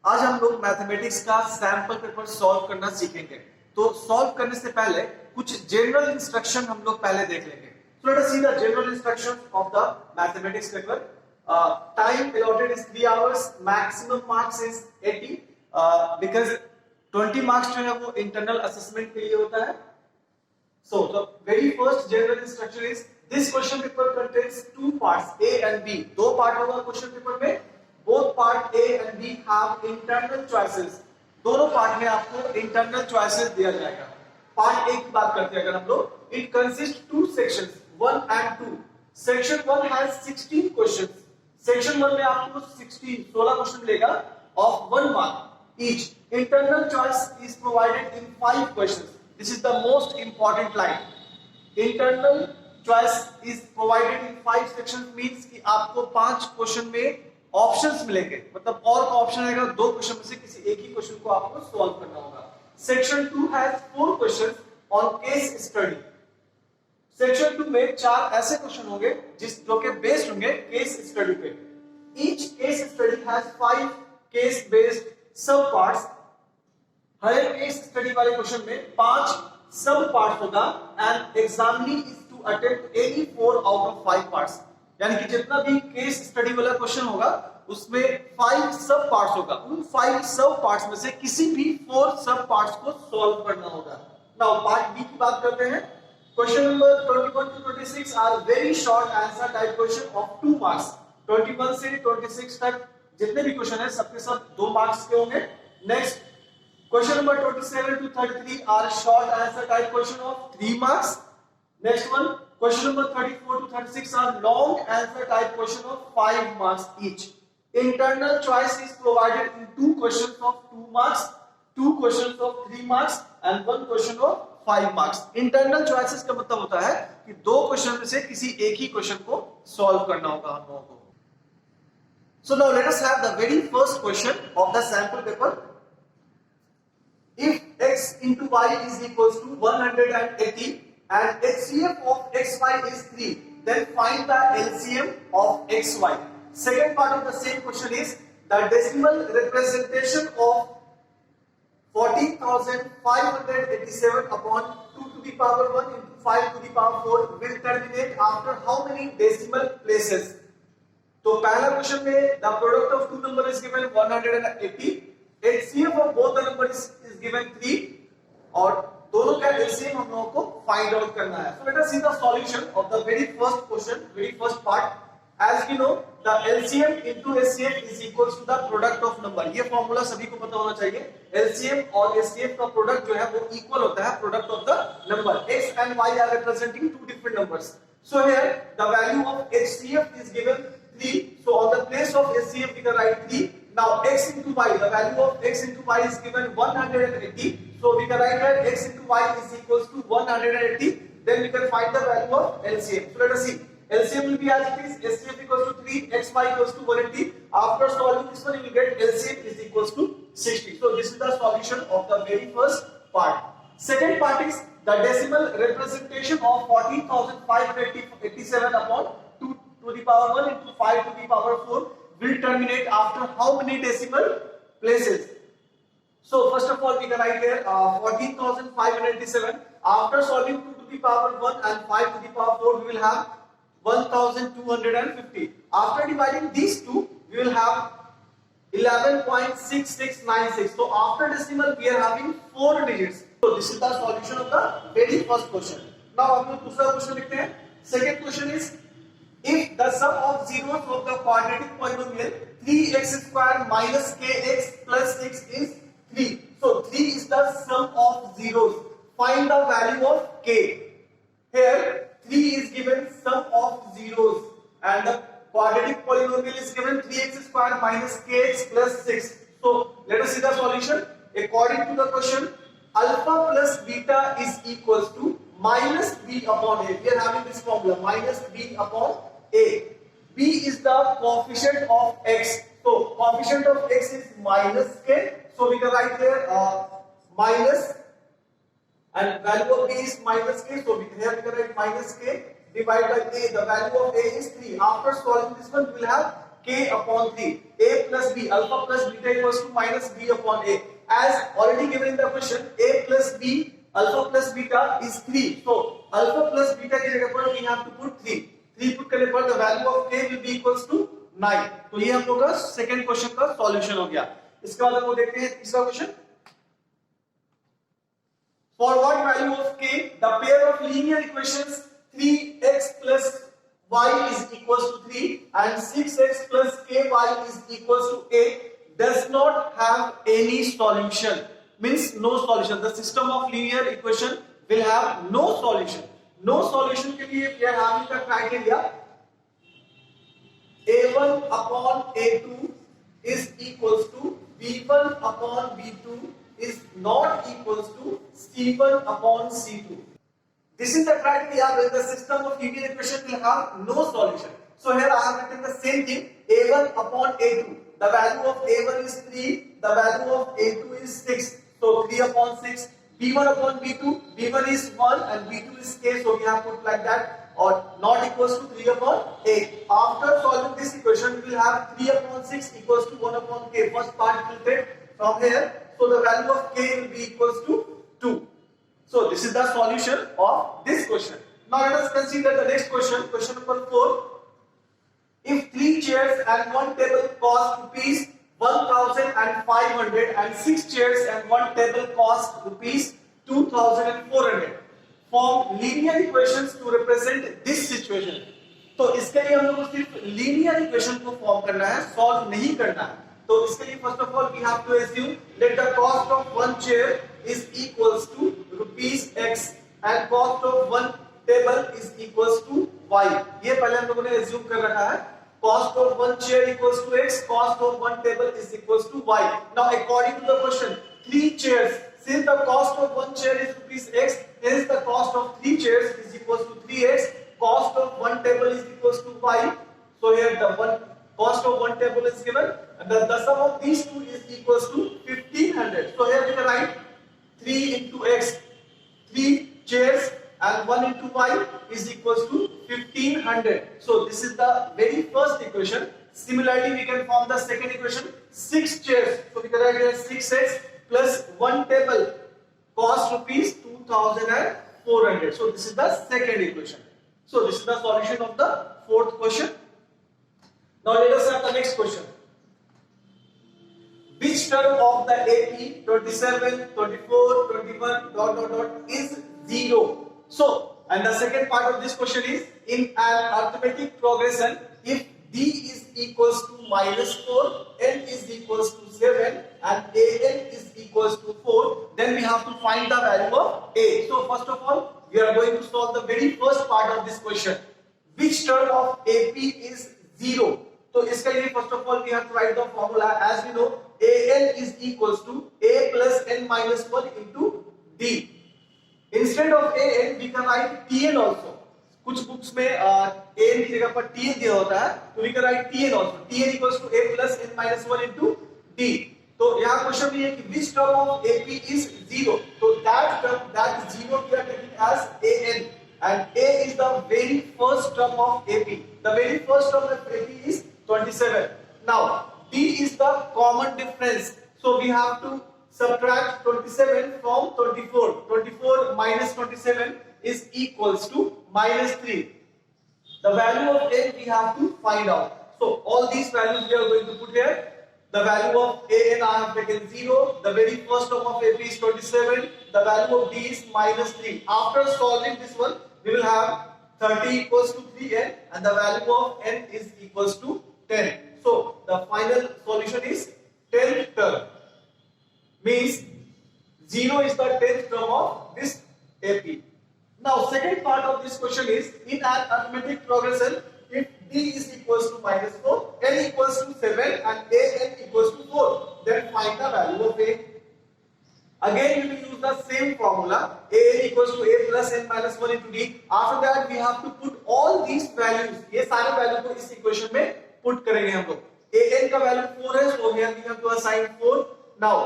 आज हम लोग मैथमेटिक्स का सैंपल पेपर सॉल्व करना सीखेंगे। तो सॉल्व करने से पहले कुछ जनरल इंस्ट्रक्शन हम लोग पहले देख लेंगे। So let us see the general instructions of the mathematics paper. Time allotted is 3 hours. Maximum marks is 80 because 20 marks जो है वो internal assessment के लिए होता है। So the very first general instruction is this question paper contains two parts A and B. दो part होगा question paper में। Both part A and B have internal choices. दोनों पार्ट में आपको इंटरनल चॉइसेस दिया जाएगा। पार्ट ए की बात करते हैं अगर हम लोग, it consist two sections 1 and 2. Section 1 has 16 questions. Section 1 में आपको 16 क्वेश्चन मिलेगा of 1 mark each. Internal choice is provided in 5 questions. This is the most important line. Internal choice is provided in 5 sections means कि आपको 5 question में options मिलेंगे, मतलब और का ऑप्शन रहेगा, 2 क्वेश्चन में से किसी एक ही क्वेश्चन को आपको सॉल्व करना होगा। Section 2 has 4 questions on case study. Section 2 में 4 ऐसे क्वेश्चन होंगे जो के बेस्ड होंगे केस स्टडी पे। Each case study has 5 case based sub parts. हर केस स्टडी वाले क्वेश्चन में 5 सब पार्ट्स होगा and examinee is to attempt any 4 out of 5 parts. यानी कि जितना भी केस स्टडी वाला क्वेश्चन होगा उसमें 5 सब पार्ट्स होगा। उन 5 सब पार्ट्स में से किसी भी 4 सब पार्ट्स को सॉल्व करना होगा। नाउ पार्ट बी की बात करते हैं। Question number 21 to 26 are very short answer type question of 2 marks. 21 से 26 तक जितने भी क्वेश्चन है सबके सब 2 मार्क्स के होंगे। Next question number 27 to 33 are short answer type question of 3 marks. Next one question number 34 to 36 are long answer type question of 5 marks each. Internal choice is provided in 2 questions of 2 marks, 2 questions of 3 marks and 1 question of 5 marks. Internal choices का मतलब होता है कि 2 question में से किसी एक ही question को सॉल्व करना होगा हम लोगों को। So now let us have the very first question of the sample paper. If x into y is equals to 180 and HCF of xy is 3, then find the LCM of xy. Second part of the same question is the decimal representation of 14,587 upon 2 to the power 1 into 5 to the power 4 will terminate after how many decimal places? तो पहला question में the product of two number is given 180, HCF of both the numbers is given 3 और दोनों का LCM हम लोगों को find out करना है। So let us see the solution of the very first question, very first part. As we know, the LCM into HCF is equals to the product of number. ये formula सभी को पता होना चाहिए। LCM और HCF का product जो है वो इक्वल होता है product of the number. X and Y are representing 2 different numbers. So here the value of HCF is given 3. So on the place of HCF we can write 3. Now x into y, the value of x into y is given 180. So we can write that x into y is equals to 180. Then we can find the value of LCM. So let us see. LCM will be as it is. HCF equals to 3, xy equals to 180. After solving this one, you will get LCM is equals to 60. So this is the solution of the very first part. Second part is the decimal representation of 14,587 upon 2 to the power 1 into 5 to the power 4 will terminate after how many decimal places? So first of all we can write here 14,587. After solving 2 to the power 1 and 5 to the power 4 we will have 1,250. After dividing these two we will have 11.6696. So after decimal we are having 4 digits. So this is the solution of the very first question. Now हम लोग दूसरा question लिखते हैं। Second question is if the sum of zeros of the quadratic polynomial 3x square minus kx plus x is 3. So 3 is the sum of zeros. Find the value of k. Here 3 is given sum of zeros and the quadratic polynomial is given 3x square minus kx plus 6. So let us see the solution. According to the question, alpha plus beta is equals to minus b upon a. We are having this formula minus b upon a. B is the coefficient of x. So coefficient of x is minus k. So we can write here minus and value of b is minus k. So here we can write minus k divided by a. The value of a is 3. After solving this one, we will have k upon 3, a plus b, alpha plus beta equals to minus b upon a. As already given in the question, a plus b, alpha plus beta is 3. So alpha plus beta की जगह पर we have to put 3. 3 put करने पर the value of k will be equals to 9. तो ये हम लोग का सेकंड क्वेश्चन का सॉल्यूशन हो गया. इसके बाद हम लोग देखते हैं तीसरा question. For what value of k the pair of linear equations 3x plus y is equals to 3 and 6x plus ky is equals to 8 does not have any solution? Means no solution. The system of linear equation will have no solution. No solution के लिए we are having the criteria a1 upon a2 is equals to b1 upon b2 is not equals to c1 upon c2. This is the criteria when the system of linear equation will have no solution. So here I have written the same thing, a1 upon a2. The value of a1 is 3, the value of a2 is 6. So 3 upon 6, b1 upon b2, b1 is 1 and b2 is k, so we have put like that, or not equals to 3 upon 8. After solving this equation, we will have 3 upon 6 equals to 1 upon k. First part will take from here, so the value of k will be equals to 2. So this is the solution of this question. Now let us consider the next question, question number 4. If 3 chairs and 1 table cost rupees 1,500 and 6 chairs and 1 table cost rupees 2,400, form linear equations to represent this situation. तो इसके लिए हम लोग को सिर्फ linear equation को form करना है, सॉल्व नहीं करना है. तो इसके लिए first of all we have to assume that the cost of one chair is equals to rupees x and cost of one table is equals to y. ये पहले हम लोगों ने assume कर रखा है. Cost of one chair equals to x, cost of one table is equals to y. Now according to the question, 3 chairs, since the cost of one chair is rupees x, hence the cost of 3 chairs is equals to 3x, cost of one table is equals to y. So here the cost of one table is given and the sum of these two is equals to 1500. So here we can write 3 into x, 3 chairs and 1 into y is equals to 1500. So this is the very first equation. Similarly we can form the second equation, 6 chairs. So we can write here 6x plus 1 table cost rupees 2,400. So this is the second equation. So this is the solution of the fourth question. Now let us have the next question. Which term of the AP 27, 24, 21 ... is 0? So, and the second part of this question is, in an arithmetic progression, if D is equals to -4, N is equals to 7 and AN is equals to 4, then we have to find the value of A. So first of all, we are going to solve the very first part of this question. Which term of AP is 0? So इसके लिए first of all we have to write the formula. As we know, AN is equals to A plus N minus 1 into D. Instead of AN we can write TN also. कुछ books में AN की जगह पर TN दिया होता है, तो we can write TN also. TN equals to A plus N minus 1 into D. तो यहाँ क्वेश्चन ये है कि which term of AP is 0? So that term, that 0 we are taking as AN, and A is the very first term of AP. The very first term of AP is 27. Now D is the common difference, so we have to subtract 27 from 24. 24 minus 27 is equals to -3. The value of N we have to find out. So all these values we are going to put here. The value of AN I have taken 0. The very first term of AP is 27. The value of D is -3. After solving this one, we will have 30 equals to 3n and the value of n is equals to 10. So the final solution is 10th term. Means 0 is the 10th term of this AP. Now second part of this question is, in an arithmetic progression, if D is equals to -4, N equals to 7 and AN equals to 4, then find the value of A. Again we will use the same formula, AN equals to A plus N minus 1 into D. After that we have to put all these values, ये सारे value को इस equation में put करेंगे हम लोग. AN का value 4 है, so here we have to assign 4. Now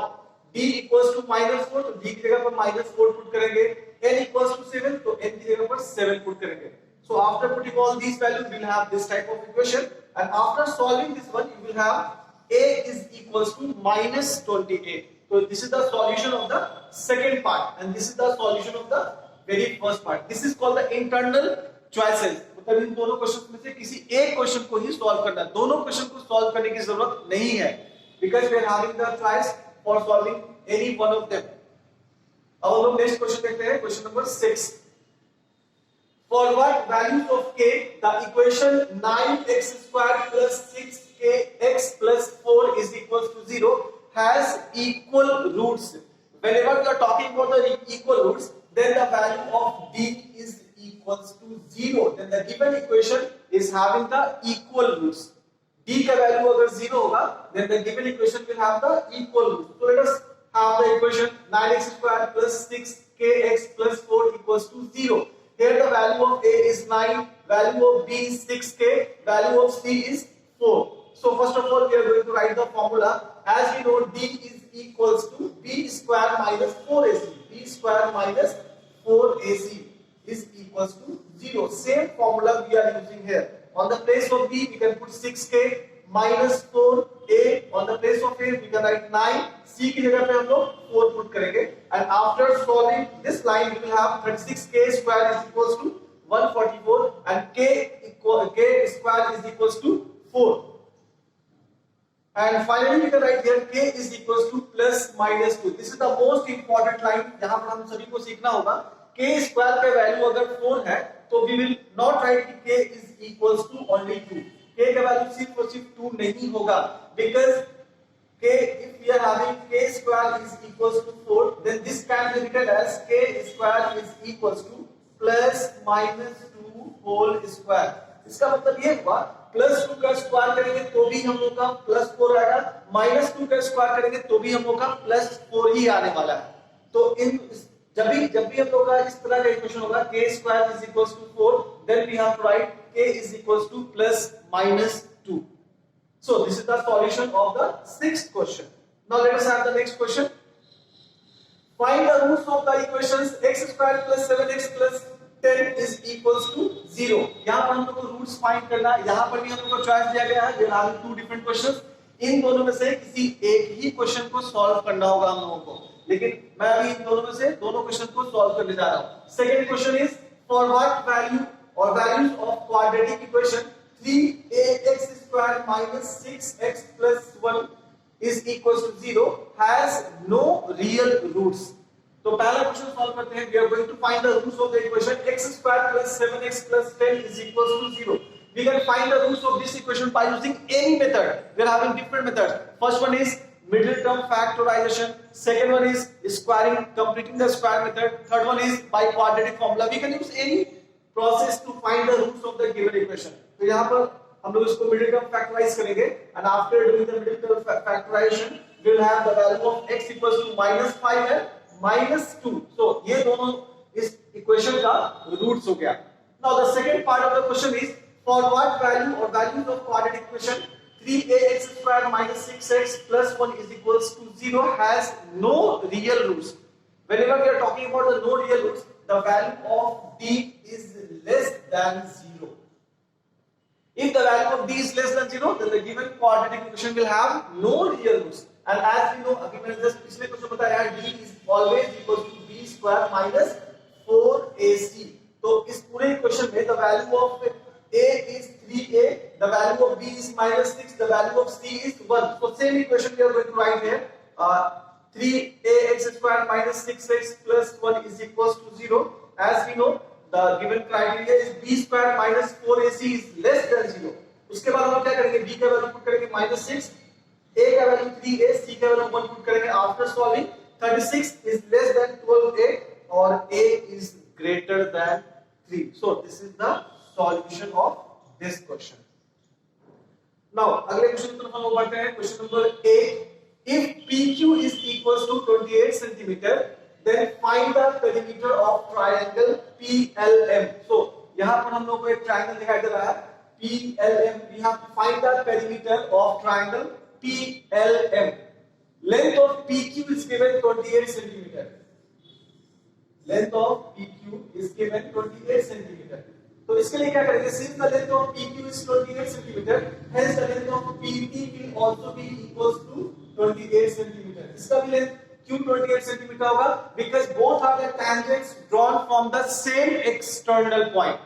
D equals to -4, तो D की जगह पर -4 पुट करेंगे. N equals to 7, तो N की जगह पर 7 पुट करेंगे. So after putting all these values, we'll have this type of equation. and after solving this one you will have a is equals to minus 28. So this is the solution of the second part and this is the solution of the very first part. This is called the internal choices. मतलब इन दोनों question में से किसी एक question को ही solve करना है, दोनों क्वेश्चन को सॉल्व करने की जरूरत नहीं है, because we are having the choice for solving any one of them. अब हम लोग नेक्स्ट क्वेश्चन देखते हैं, question number 6. For what values of k the equation 9x squared plus 6kx plus 4 is equals to 0 has equal roots. Whenever we are talking about the equal roots, then the value of d is equals to 0. Then the given equation is having the equal roots. d का value अगर 0 होगा, then the given equation will have the equal roots. So let us have the equation 9x squared plus 6kx plus 4 equals to 0. Here the value of a is 9, value of b is 6k, value of c is 4. So first of all we are going to write the formula. As we know, d is equals to b square minus 4ac. b square minus 4ac is equals to 0. Same formula we are using here. On the place of b we can put 6k minus 4a. On the place of a we can write 9. c की जगह पे हम लोग 4 put करेंगे. And after solving this line we will have 36k square is equals to 144 and k square is equals to 4. And finally we can write here k is equals to plus minus 2. This is the most important line जहां पर हम सभी को सीखना होगा. k square का value अगर 4 है तो we will not write कि k is equals to only 2. k का वैल्यू सिर्फ और सिर्फ 2 नहीं होगा, because k, if we are having k square is equals to 4, then this can be written as k square is equals to plus minus 2 whole square. इसका मतलब ये हुआ प्लस 2 का स्क्वायर करेंगे तो भी हम लोग का प्लस 4 आएगा, माइनस 2 का स्क्वायर करेंगे तो भी हम लोग का प्लस 4 ही आने वाला है. तो इन जब भी हम लोग का इस तरह का इक्वेशन होगा k square is equals to 4, then we have to write k is equals to plus minus 2. So this is the solution of the sixth question. Now let us have the next question. Find the roots of the equations x square plus 7x plus 10 is equals to 0. यहाँ पर हम लोग को roots find करना है. यहाँ पर भी हम लोग को चॉइस दिया गया है. There are two different questions. इन दोनों में से किसी एक ही क्वेश्चन को सॉल्व करना होगा हम लोगों को, लेकिन मैं अभी इन दोनों में से दोनों क्वेश्चन को सॉल्व करने जा रहा हूँ. Second question is for what value और values of quadratic equation 3ax square minus 6x plus 1 is equals to 0 has no real roots. तो पहला क्वेश्चन सॉल्व करते हैं. We are going to find the roots of the equation x square plus 7x plus 10 is equals to 0. We can find the roots of this equation by using any method. We are having different methods. First one is middle term factorization. Second one is squaring, completing the square method. Third one is by quadratic formula. We can use any process to find the roots of the given equation. तो यहाँ पर हम लोग इसको middle term factorise करेंगे and after doing the middle term factorization we will have the value of x equals to -5 and -2. So ये दोनों इस इक्वेशन का रूट्स हो गया. Now the second part of the question is for what value or values of quadratic equation 3ax square minus 6x plus 1 is equals to 0 has no real roots. Whenever we are talking about the no real roots, the value of d is less than 0. If the value of d is less than 0, then the given quadratic equation will have no real roots. And as we know, अभी मैंने just पिछले question बताया d is always equals to b square minus 4ac. तो इस पूरे equation में the value of a is 3a, the value of b is minus 6, the value of c is 1. So same equation we are going to write here. 3ax square minus 6x plus 1 is equals to 0. As we know, the given criteria is b square minus 4ac is less than 0. उसके बाद हम क्या करेंगे, b का value put करेंगे -6, a का value 3a, c का value 1 put करेंगे. After solving 36 is less than 12a और a is greater than 3. So this is the solution of this question. Now अगले क्वेश्चन की तरफ हम बढ़ते हैं. Question number 8. If PQ is equals to 28 centimeter, then find the perimeter of triangle PLM. So यहाँ पर हम लोग को एक ट्रायंगल दिखाई दे रहा है PLM. We have to find the perimeter of triangle PLM. Length of PQ is given 28 centimeter. Length of PQ is given 28 centimeter. तो इसके लिए क्या करेंगे, since the length of PQ is 28 cm, hence the length of PT will also be equals to 28 cm. इसका भी length क्यों 28 cm होगा, because both are the tangents drawn from the same external point.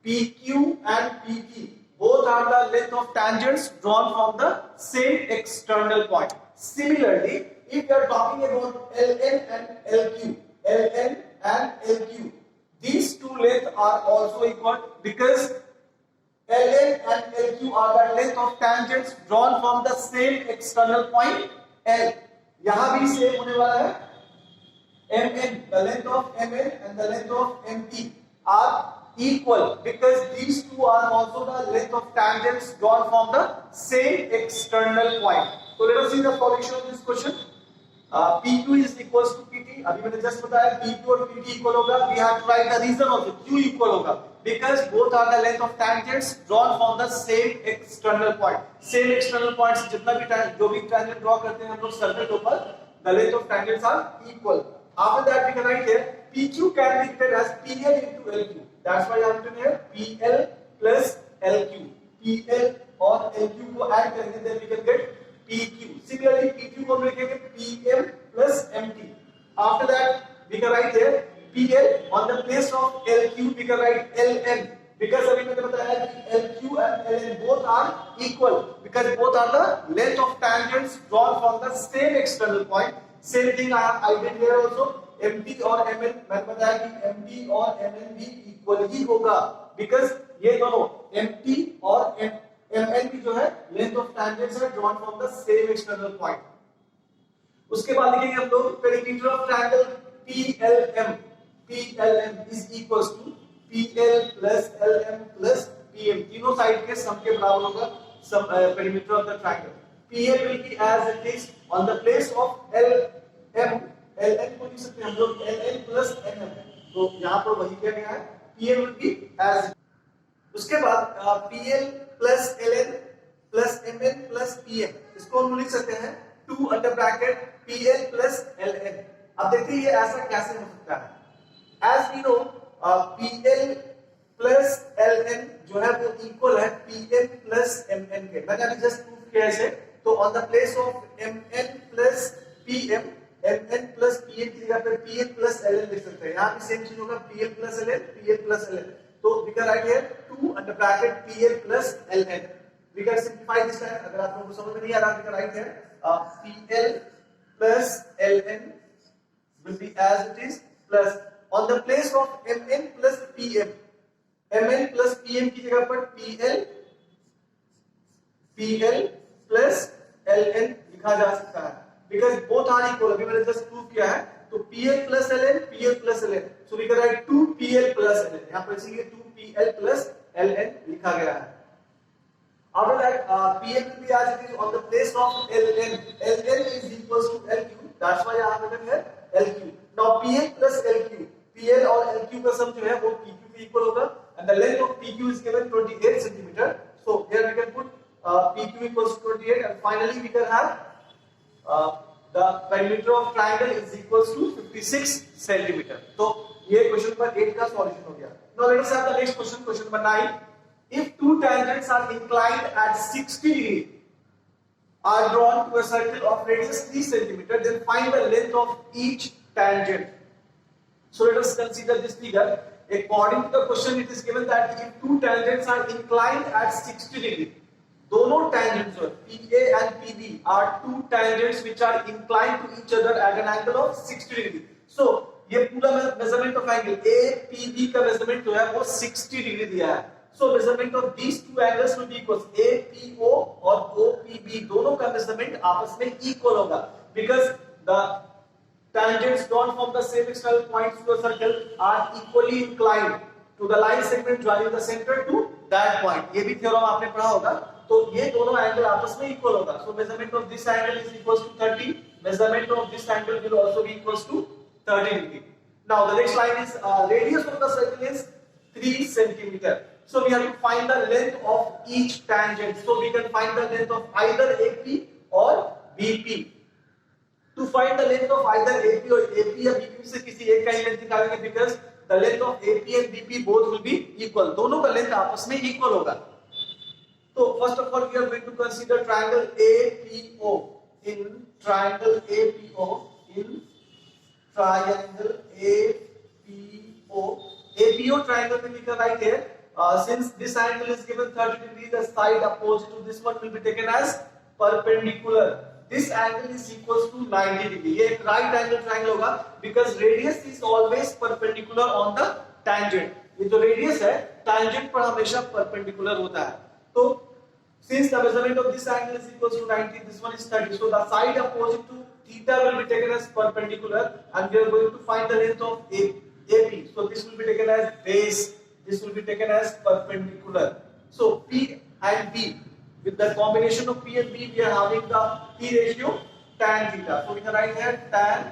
PQ and PT both are the length of tangents drawn from the same external point. Similarly, if we are talking about LN and LQ, LN and LQ, these two lengths are also equal because LN and LQ are the length of tangents drawn from the same external point L. यहां भी same होने वाला है. MN, the length of MN and the length of MT are equal because these two are also the length of tangents drawn from the same external point. So let us see the solution of this question. PQ is equals to PT. अभी मैंने just बताया PQ और PT equal होगा. We have to write the reason also. Q equal होगा because both are the length of tangents drawn from the same external point. Same external points जितना भी जो भी tangent draw करते हैं हम लोग सर्कल के ऊपर, the length of tangents are equal. After that we can write here PQ can be written as PL into LQ. That's why I have written here PL plus LQ. PL और LQ को add करेंगे then we can get PQ. Similarly, PQ को हम लिखेंगे PM plus MT. After that, we can write here PL on the place of LQ. We can write LN because अभी मैंने बताया कि LQ and LN both are equal because both are the length of tangents drawn from the same external point. Same thing I did here also. MT और MN मैंने बताया कि MT और MN भी equal ही होगा because ये दोनों MT और MN की जो है लेंथ ऑफ tangents है drawn from the same external point. उसके बाद लिखेंगे हम लोग perimeter of triangle PLM. PLM is equals to PL plus LM plus PM. तीनों साइड के सम के बराबर होगा सम perimeter of the triangle. PL will be as it is on the place of LM. LN को लिख सकते हैं हम लोग LN plus MM. तो यहाँ पर वही किया गया है. PL will be as. उसके बाद PL plus LN plus MN plus PM इसको हम लिख सकते हैं 2 under bracket PL plus LN. अब देखिए ये ऐसा कैसे हो सकता है. As we know PL plus LN जो है वो इक्वल है PM plus MN के. मैंने अभी जस्ट प्रूफ किया इसे. तो on the place of MN plus PM, MN plus PM की जगह पे PL plus LN लिख सकते हैं. यहाँ भी सेम चीज होगा PL plus LN, PL plus LN. तो we can write here 2 under bracket PL plus LN. We can simplify this time. अगर आप लोगों को समझ में नहीं आ रहा, we can write here PL plus LN will be as it is plus on the place of MN plus PM. MN plus PM की जगह पर PL plus LN लिखा जा सकता है because both are equal. अभी मैंने just prove किया है. तो PL plus LN, PL plus LN. So we can write 2PL plus LN. यहाँ पर इसीलिए 2PL plus LN लिखा गया है. After that, PL will be as it is on the place of LN. LN is equals to LQ. That's why I have written here LQ. Now PL plus LQ. PL और LQ का सम जो है वो PQ के equal होगा. And the length of PQ is given 28 centimeter. So here we can put PQ equals to 28. And finally we can have the perimeter of triangle is equals to 56 centimeter. तो ये question number 8 का solution हो गया. Now let us have the next question, question number 9. If two tangents are inclined at 60 degree are drawn to a circle of radius 3 centimeter, then find the length of each tangent. So let us consider this figure. According to the question, it is given that if two tangents are inclined at 60 degree, दोनों tangents PA and PB are two tangents which are inclined to each other at an angle of 60 degree. So ये पूरा measurement of angle APB का measurement जो है वो 60 degree दिया है. So measurement of these two angles will be equals APO और OPB दोनों का measurement आपस में equal होगा because the tangents drawn from the same external points to a circle are equally inclined to the line segment joining the center to that point. ये भी theorem आपने पढ़ा होगा. तो ये दोनों एंगल आपस में इक्वल होगा. So measurement of this angle is equals to 30. Measurement of this angle will also be equals to 30 degree. Now the next line is radius of the circle is 3 centimeter. So we have to find the length of each tangent. So we can find the length of either AP or BP. To find the length of either AP or BP या BP से किसी एक का ही length निकालेंगे because the length of AP and BP both will be equal. दोनों का length आपस में इक्वल होगा. तो first of all we are going to consider triangle APO. In triangle APO, in triangle APO, APO triangle में लिखा right here. Since this angle is given 30 degree, the side opposite to this one will be taken as perpendicular. This angle is equals to 90 degree. ये एक right angle triangle होगा because radius is always perpendicular on the tangent. ये जो radius है tangent पर हमेशा perpendicular होता है. तो since the measurement of this angle is equals to 90, this one is 30. So the side opposite to theta will be taken as perpendicular, and we are going to find the length of AP. So this will be taken as base. This will be taken as perpendicular. So P and B. With the combination of P and B, we are having the P ratio tan theta. So we can write here tan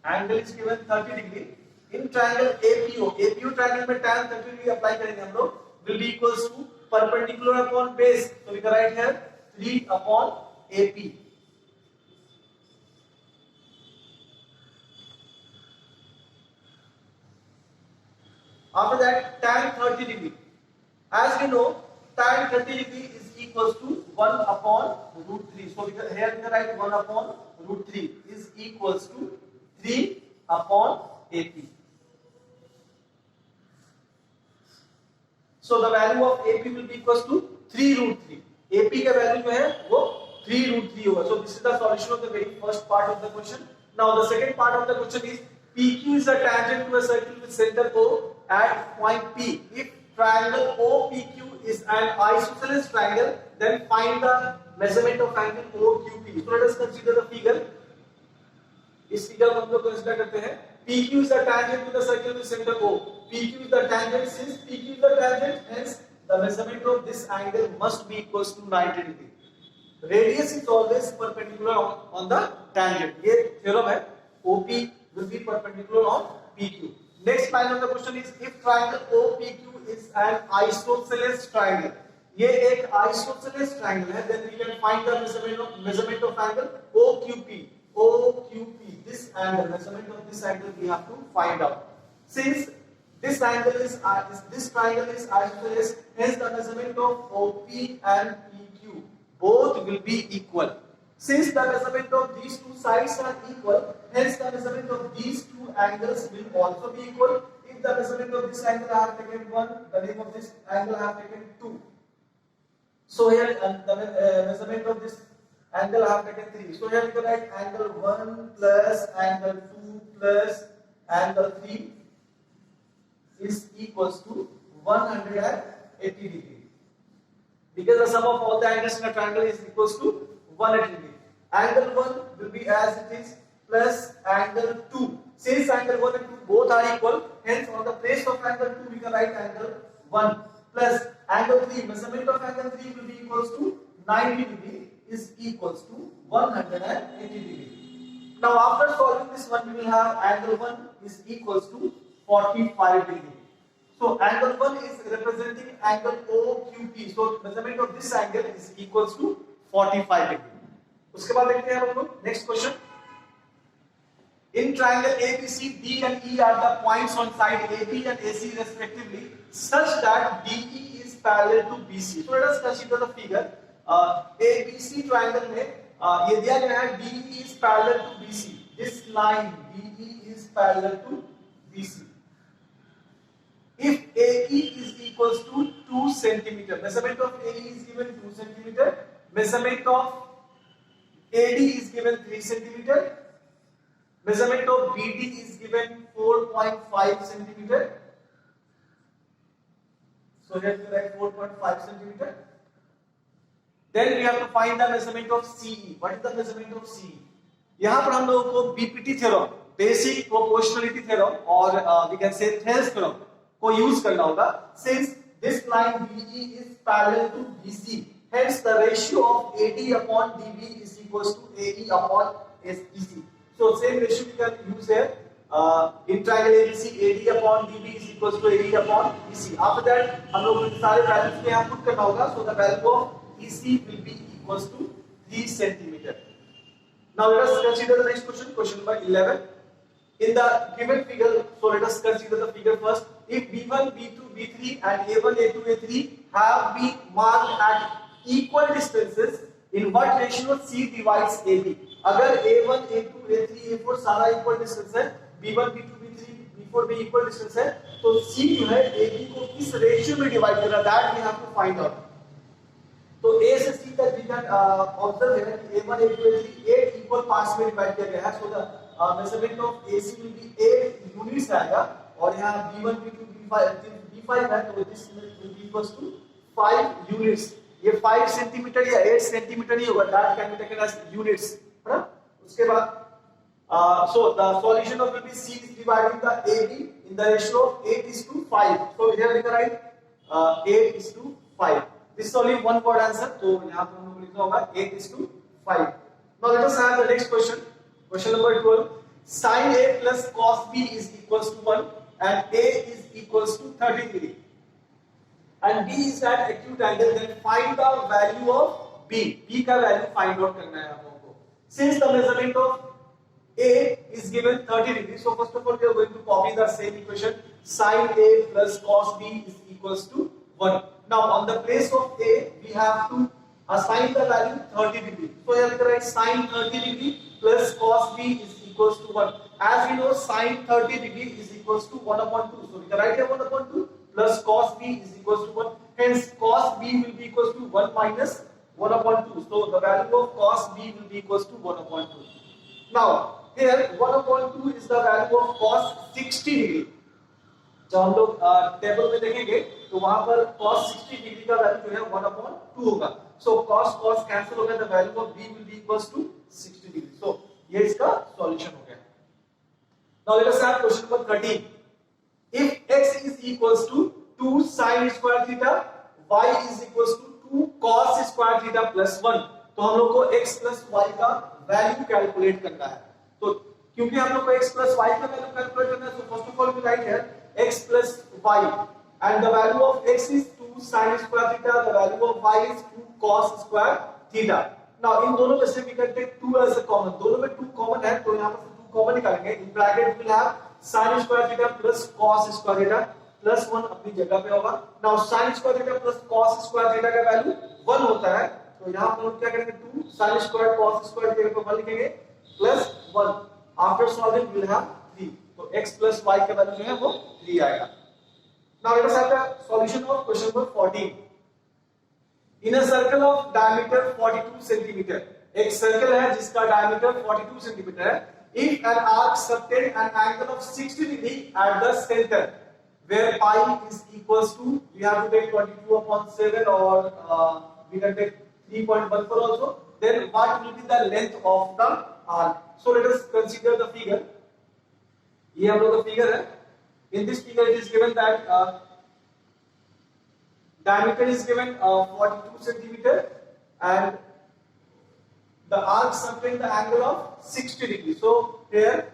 angle is given 30 degree. In triangle APO, APO triangle में tan 30 degree apply करेंगे हम लोग, will be equals to perpendicular upon base. So we can write here 3 upon AP. After that, tan 30 degree. As we know, tan 30 degree is equals to 1 upon root 3. So here we can write 1 upon root 3 is equals to 3 upon AP. So the value of AP will be equals to 3 root 3. AP का value जो है वो 3 root 3 होगा. So this is the solution of the very first part of the question. Now the second part of the question is PQ is a tangent to a circle with center O at point P. If triangle OPQ is an isosceles triangle, then find the measurement of angle OQP. So let us consider the figure. इस figure को हम लोग consider करते हैं. PQ is a tangent to the circle with center O. PQ is the tangent. Since PQ is the tangent, hence the measurement of this angle must be equals to 90 degree. Radius is always perpendicular on the tangent. ये theorem है. OP will be perpendicular on PQ. Next line of the question is if triangle OPQ is an isosceles triangle. ये एक isosceles triangle है. Then we can find the measurement of angle OQP. OQP. This angle, measurement of this angle we have to find out. Since this angle is this triangle is isosceles, hence the measurement of OP and PQ both will be equal. Since the measurement of these two sides are equal, hence the measurement of these two angles will also be equal. If the measurement of this angle I have taken 1, the name of this angle I have taken 2. So here the measurement of this angle I have taken 3. So here we can write angle 1 plus angle 2 plus angle 3 is equals to 180 degree. Because the sum of all the angles in a triangle is equals to 180 degree. Angle 1 will be as it is plus angle 2. Since angle 1 and 2 both are equal, hence on the place of angle 2 we can write angle 1 plus angle 3. Measurement of angle 3 will be equals to 90 degree is equals to 180 degree. Now after solving this one, we will have angle 1 is equals to 45 degree. So angle 1 is representing angle OQP. So measurement of this angle is equals to 45 degree. उसके बाद देखते हैं हम लोग next question. In triangle ABC, D and E are the points on side AB and AC respectively, such that DE is parallel to BC. So let us consider the figure. ABC triangle में ये दिया गया है DE is parallel to BC. This line DE is parallel to BC. If AE is equals to 2 centimeter, measurement of AE is given 2 centimeter, measurement of AD is given 3 centimeter, measurement of BD is given 4.5 centimeter. So here we write 4.5 centimeter. Then we have to find the measurement of CE. What is the measurement of CE? यहाँ पर हम लोगों को BPT theorem, basic proportionality theorem, और we can say Thales theorem को use करना होगा. Since this line BE is parallel to BC, hence the ratio of AD upon DB is equals to AE upon SEC. So same ratio we can use here. In triangle ABC, AD upon DB is equals to AE upon EC. After that, हम लोग इन सारे values को यहाँ put करना होगा. So the value of EC will be equals to 3 centimeter. Now let us consider the next question, question number 11. in the given figure, so let us consider the figure first. If B1, B2, B3 and A1, A2, A3 have been marked at equal distances, in what ratio C divides AB? अगर A1, A2, A3, A4 सारा equal distance है, B1, B2, B3, B4 भी equal distance है, तो C जो है AB को किस रेशियो में डिवाइड कर रहा है, that we have to find out. तो A से C तक we can observe है कि A1, A2, A3 8 equal parts में डिवाइड किया गया है. So the measurement of AC will be 8 units आएगा और यहाँ B1, B2, B5 है तो this will be equals to 5 units. ये 5 सेंटीमीटर या 8 सेंटीमीटर ही होगा, that can be taken as units, है ना. उसके बाद so the solution of will be C is dividing the AB in the ratio of 8:5. So here we can write 8:5. This is only one word answer, तो यहाँ पर हम लोग लिखना होगा 8:5. Now let us have the next question. Question number 12. Sin A plus cos B is equals to 1 and A is equals to 30 degree. And B is at acute angle. Then find the value of B. B का value find out करना है आप लोगों को. Since the measurement of A is given 30 degree, so first of all we are going to copy the same equation. Sin A plus cos B is equals to 1. Now on the place of A, we have to assign the value 30 degree. So here we can write sin 30 degree plus cos B is equals to 1. As we know, sin 30 degree is equals to 1 upon 2. So we can write here 1 upon 2 plus cos B is equals to 1. Hence cos B will be equals to 1 minus 1 upon 2. So the value of cos B will be equals to 1 upon 2. Now here 1 upon 2 is the value of cos 60 degree. जब हम लोग table में देखेंगे तो वहां पर cos 60 degree का value जो है 1 upon 2 होगा. So cos कैंसिल हो गया, the value of B will be equals to 60 degree. So ये इसका सॉल्यूशन हो गया. Now let us have question number 13. If x is equals to 2 sin square theta, y is equals to 2 cos square theta plus 1, तो हम लोग को x plus y का value calculate करना है. तो क्योंकि हम लोग को x plus y का वैल्यू कैलकुलेट करना है, so first of all we write here x plus y and the value of x is 2 sin square theta, the value of y is 2 cos square theta. Now इन दोनों में से we can take 2 as a common. दोनों में 2 common है तो यहाँ पर 2 common निकालेंगे. In bracket we will have sin square theta plus cos square theta plus 1 अपनी जगह पे होगा. Now sin square theta plus cos square theta का वैल्यू 1 होता है, तो यहाँ पर हम क्या करेंगे 2 sin square cos square की जगह पे 1 लिखेंगे plus 1. After solving we will have 3. तो x plus y का वैल्यू जो है वो 3 आएगा. Now let us have the solution of question number 14. In a circle of diameter 42 centimeter, एक सर्कल है जिसका diameter 42 centimeter है. If an arc subtend an angle of 60 degree at the center, where pi is equals to, we have to take 22 upon 7 or we can take 3.14 also. Then what will be the length of the arc? So let us consider the figure. ये हम लोग का figure है. In this figure it is given that diameter is given 42 centimeter and the arc subtend the angle of 60 degree. So here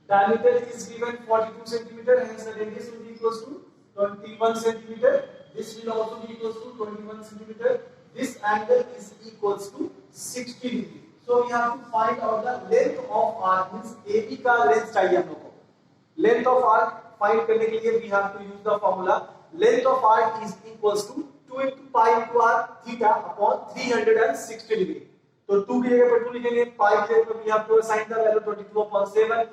diameter is given 42 centimeter, hence the radius will be equals to 21 centimeter. This will also be equals to 21 centimeter. This angle is equals to 60 degree. So we have to find out the length of arc, means AB का length चाहिए हम लोग को. Length of arc find करने के लिए we have to use the formula. Length of arc is equals to 2 into pi into r theta upon 360 degree. तो 2 की जगह पर 2 लिखेंगे, pi की जगह पर we have to assign the value 22 upon 7.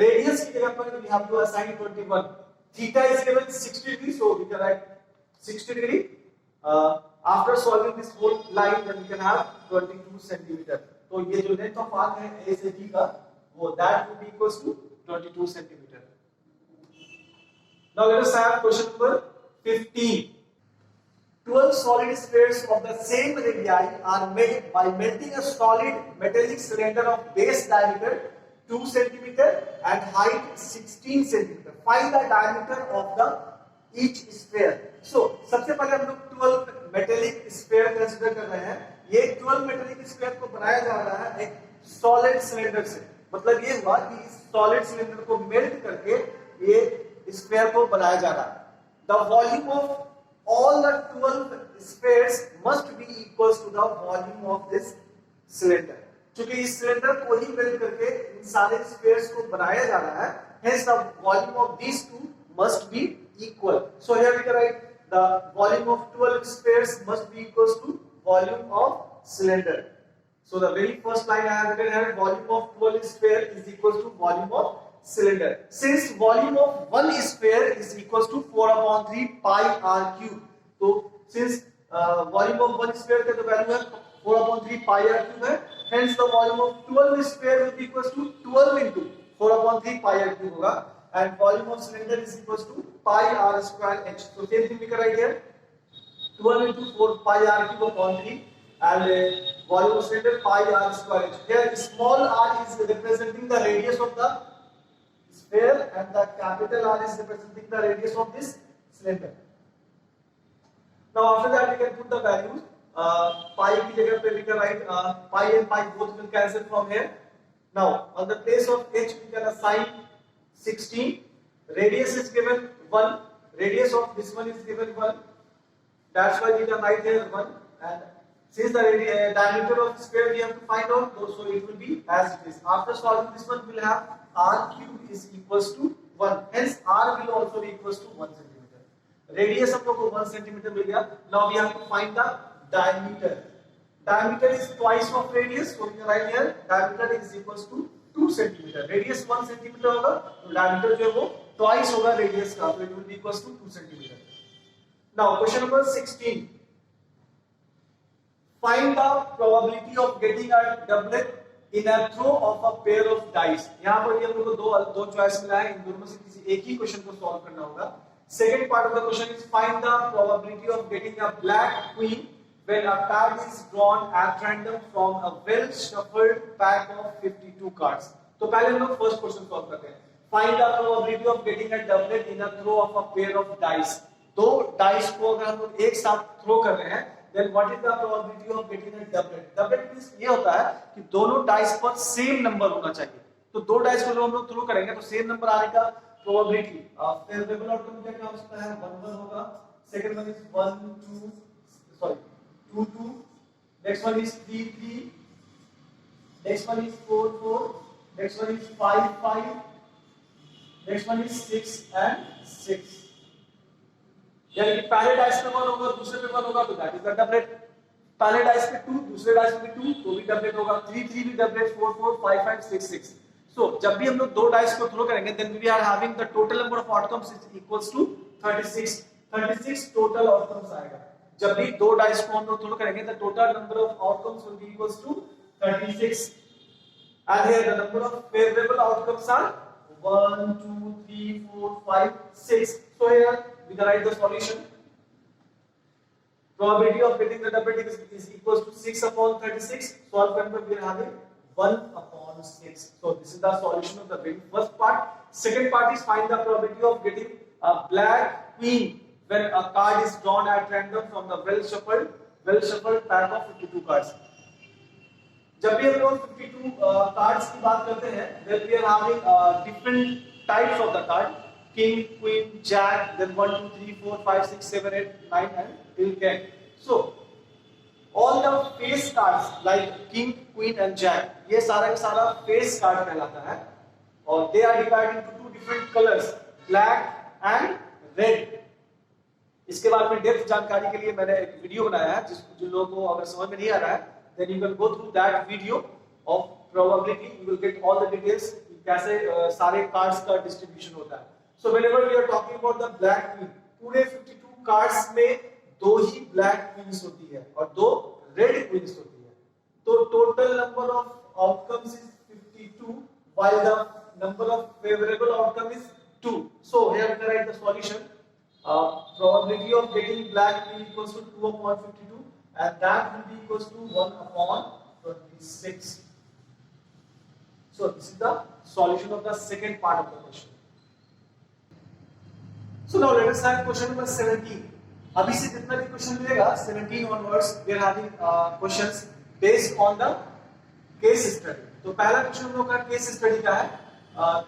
Radius की जगह पर we have to assign 21. Theta is given 60 degree, so we can write 60 degree. After solving this whole line, then we can have 22 centimeter. तो ये जो length of arc है A से B का, वो that will be equals to 22 centimeter. Now let us have question number 15. 12 solid spheres of the same radii are made by melting a solid metallic cylinder of base diameter 2 cm and height 16 cm. Find the diameter of the each sphere. So सबसे पहले हम लोग 12 metallic sphere consider कर रहे हैं. ये 12 metallic sphere को बनाया जा रहा है एक solid cylinder से. मतलब ये हुआ कि इस solid cylinder को मेल्ट करके ये स्फीयर को बनाया जा रहा है. The volume of all the 12 spheres must be equals to the volume of this cylinder. क्योंकि इस सिलेंडर को ही बिल्ड करके इन सारे स्फीयर्स को बनाया जा रहा है, hence the volume of these two must be equal. So here we can write the volume of 12 spheres must be equals to volume of cylinder. So the very first line I have written here, volume of 12 sphere is equals to volume of cylinder. Since volume of one sphere is equals to 4/3 pi r cube, so since volume of one sphere का तो value है 4/3 pi r cube है, hence the volume of 12 sphere will be equals to 12 into 4/3 pi r cube होगा, and volume of cylinder is equals to pi r square h. So same thing we can write here, 12 into 4 pi r cube upon 3, and volume of cylinder pi r square h. Here small r is representing the radius of the sphere and the capital R is representing the radius of this cylinder. Now after that we can put the values. Pi की जगह पे we can write pi and pi both will cancel from here. Now on the place of h we can assign 16. Radius is given 1. Radius of this one is given 1. That's why we can write here 1. And since the diameter of the sphere we have to find out, so it will be as it is. After solving this one, we will have r cube is equals to 1. Hence r will also be equals to 1 centimeter. Radius हम लोग को 1 centimeter मिल गया. Now we have to find the diameter. Diameter is twice of radius, so we can write here diameter is equals to 2 centimeter. Radius 1 centimeter होगा, तो diameter जो है वो twice होगा radius का, so it will be equals to 2 centimeter. Now question number 16. Find the probability of getting a doublet in a throw of a pair of dice. यहाँ पर ये हम लोग को दो चॉइस मिला है, इन दोनों में से किसी एक ही क्वेश्चन को सॉल्व करना होगा. Second part of the question is find the probability of getting a black queen when a card is drawn at random from a well shuffled pack of 52 cards. तो पहले हम लोग फर्स्ट क्वेश्चन सॉल्व करते हैं. Find the probability of getting a doublet in a throw of a pair of dice. दो dice को अगर हम लोग एक साथ थ्रो कर रहे हैं, then what is the probability of getting a doublet? Doublet means ये होता है कि दोनों डाइस पर सेम नंबर होना चाहिए. तो दो डाइस को जब हम लोग थ्रो करेंगे तो सेम नंबर आने का प्रोबेबिलिटी फेवरेबल आउटकम क्या हो सकता है? 1 1 होगा. Second one is 2 2. Next one is 3 3. Next one is 4 4. Next one is 5 5. Next one is 6 and 6. यानी कि पहले डाइस पे 1 होगा, दूसरे पे 1 होगा, तो दैट इज द डबलेट. पहले डाइस पे 2, दूसरे डाइस पे 2, तो भी डबलेट होगा. 3 3 भी डबलेट, 4 4, 5 5, 6 6. सो जब भी हम लोग दो डाइस को थ्रो करेंगे, then we are having the total number of outcomes is equals to 36. 36 total outcomes आएगा. जब भी दो डाइस को हम लोग थ्रो करेंगे, the total number of outcomes will be equals to 36. And here the number of favourable outcomes are 1 2 3 4 5 6. So here we can write the solution. Probability of getting the doublet is equals to 6/36. Solve करने पर we are having 1/6. So this is the solution of the very first part. Second part is find the probability of getting a black queen when a card is drawn at random from the well shuffled pack of 52 cards. जब भी हम लोग 52 cards की बात करते हैं, then we are having different types of the card. King, Queen, Jack, then 1 2 3 4 5 6 7 8 9 and till 10. So all the face cards like King, Queen and Jack, ये सारा का सारा face card कहलाता है, और they are divided into two different colors, black and red. इसके बारे में डेप्थ जानकारी के लिए मैंने एक वीडियो बनाया है, जिन लोगों को अगर समझ में नहीं आ रहा है, then you can go through that video of probability. You will get all the details कैसे सारे cards का distribution होता है. So whenever we are talking about the black queen, पूरे 52 cards में दो ही black queens होती है और दो red queens होती है. तो total number of outcomes is 52 while the number of favorable outcome is 2. So here we can write the solution. Probability of getting black queen equals to 2/52 and that will be equals to 1/26. So this is the solution of the second part of the question. So now let us have question number 17. अभी से जितना भी question मिलेगा 17 onwards we are having questions based on the case study. तो पहला question हम लोग का केस स्टडी का है.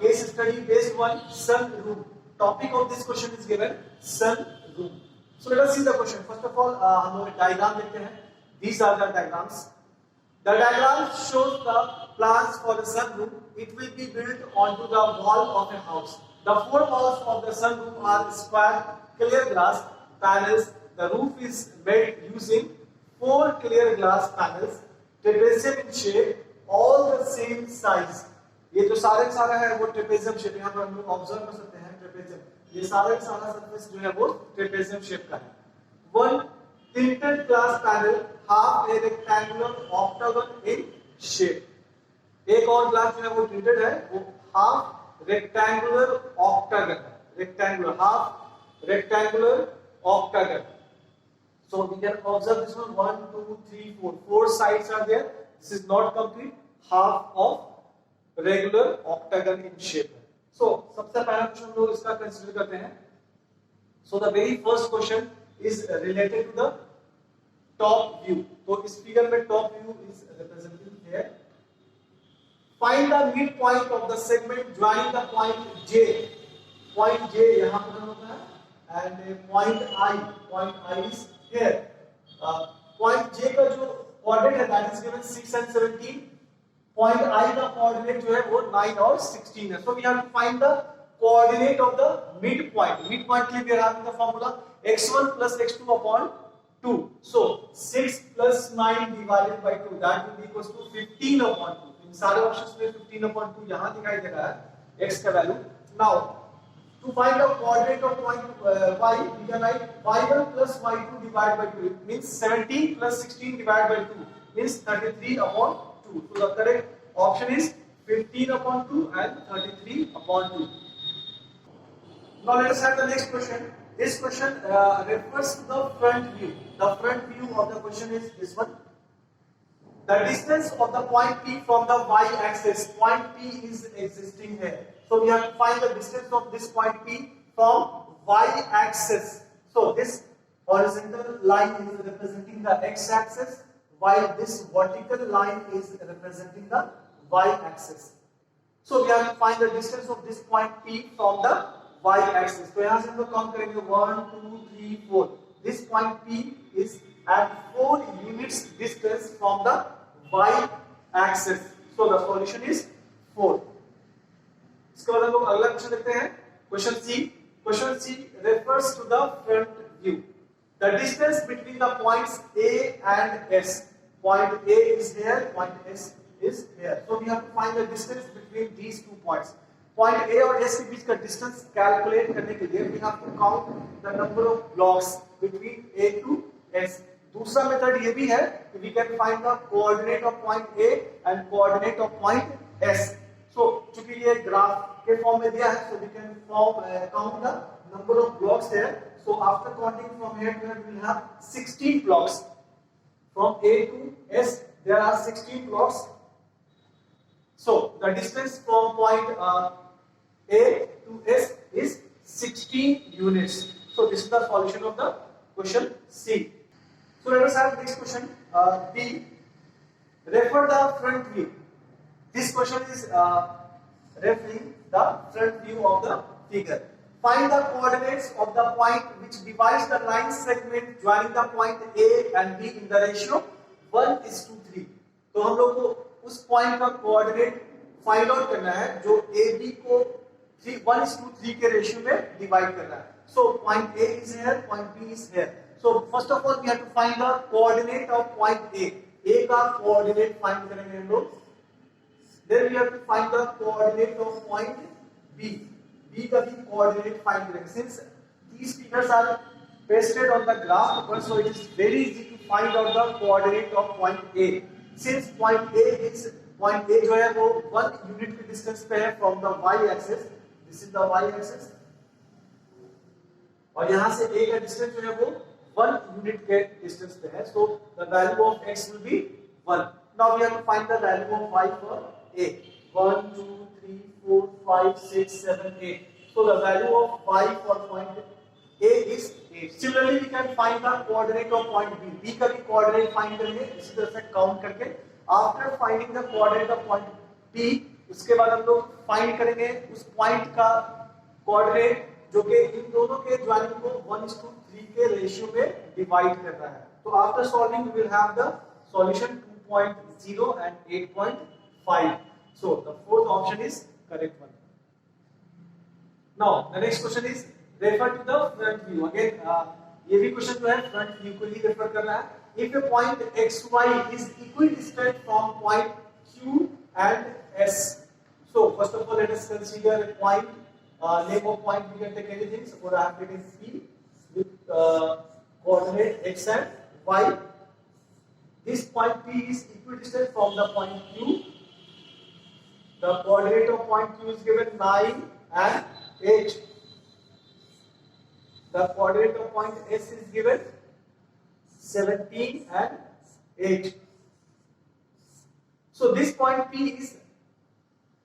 Case study based on sun room. Topic of this question is given sun room. So let us see the question. First of all हम लोग diagram देखते हैं. These are the diagrams. The diagram shows the plans for the sunroom. It will be built onto the wall of a house. The four walls of the sunroom are square clear glass panels. The roof is made using four clear glass panels, trapezium in shape, all the same size. ये जो सारा है वो trapezium shape, यहाँ पर हम लोग observe कर सकते हैं ट्रेपेजियम, ये सारा सरफेस जो है वो ट्रेपेजियम शेप का है. One tinted glass panel, half a rectangular octagon in shape. एक और ग्लास जो है वो tinted है, वो half rectangular octagon है, rectangular half rectangular octagon. So we can observe this one, 1 2 3 4, four sides are there. This is not complete, half of regular octagon in shape. So सबसे पहला क्वेश्चन हम लोग इसका कंसीडर करते हैं. So the very first question is related to the top view. तो इस figure में top view is represented here. Find the midpoint of the segment joining the point J. Point J यहाँ पर होता है, and point I is here. Point J का जो coordinate है that is given 6 and 17. Point I का coordinate जो है वो 9 और 16 है. So we have to find the coordinate of the midpoint. Midpoint के लिए we are having the formula x1 plus x2 upon 2. So 6 plus 9 divided by 2, that will be equals to 15 upon 2. इन सारे options में 15 upon 2 यहाँ दिखाई दे रहा है x का value. Now to find the coordinate of point y, we can write y1 plus y2 divided by 2. It means 17 plus 16 divided by 2 means 33 upon 2. So the correct option is 15 upon 2 and 33 upon 2. Now let us have the next question. This question refers to the front view. The front view of the question is this one. The distance of the point P from the y-axis. Point P is existing here. So we have to find the distance of this point P from y-axis. So this horizontal line is representing the x-axis, while this vertical line is representing the y-axis. So we have to find the distance of this point P from the y-axis. तो यहाँ से हम लोग count करेंगे 1 2 3 4. This point P is at 4 units distance from the y-axis. So the solution is 4. इसके बाद हम लोग अगला क्वेश्चन देखते हैं. Question C. Question C refers to the front view. The distance between the points A and S. Point A is here, point S is here. So we have to find the distance between these two points. Point A और S के बीच का distance calculate करने के लिए we have to count the number of blocks between A to S. दूसरा method ये भी है कि we can find the coordinate of point A and coordinate of point S. So चूंकि ये ग्राफ के फॉर्म में दिया है, so we can count the number of blocks here. So after counting from here to here, we will have 16 blocks. From A to S, there are 16 blocks. So the distance from point A to S is 16 units. So this is the solution of the question C. So let us have next question. D. Refer the front view. This question is referring the front view of the figure. Find the coordinates of the point which divides the line segment joining the point A and B in the ratio 1:3. तो हम लोग को उस point का coordinate find out करना है जो AB को 1:3 के रेशियो में डिवाइड करना है. So point A is here, point B is here. So first of all we have to find the coordinate of point A. A का कोऑर्डिनेट फाइंड करेंगे हम लोग. Then we have to find the coordinate of point B. B का भी coordinate find करेंगे. Since these figures are pasted on the graph paper, so it is very easy to find out the coordinate of point A. Since point A जो है वो 1 unit के distance पे है from the y-axis. This is the y-axis. और यहाँ से A का distance जो है वो 1 unit के distance पे है. So the value of x will be 1. Now we have to find the value of y for A. 1 2 3 4 5 6 7 8. So the value of y for point A is 8. Similarly we can find the coordinate of point B. B का भी coordinate find करेंगे इसी तरह से count करके. After finding the coordinate of point B, उसके बाद हम लोग find करेंगे उस point का coordinate जो कि इन दोनों के ज्वाइनिंग को 1:3 के रेशियो में डिवाइड कर रहा है. तो after solving we will have the solution 2 2.0 and 8.5. So the fourth option is correct one. Now the next question is refer to the front view. Again ये भी क्वेश्चन जो है फ्रंट व्यू को ही रेफर कर रहा है. If a point xy is equidistant from point Q and S. So first of all let us consider a point. Name of point we can take anything. Suppose I have taken P with coordinate x and y. This point P is equidistant from the point Q. The coordinate of point Q is given 9 and 8. The coordinate of point S is given 17 and 8. So this point P is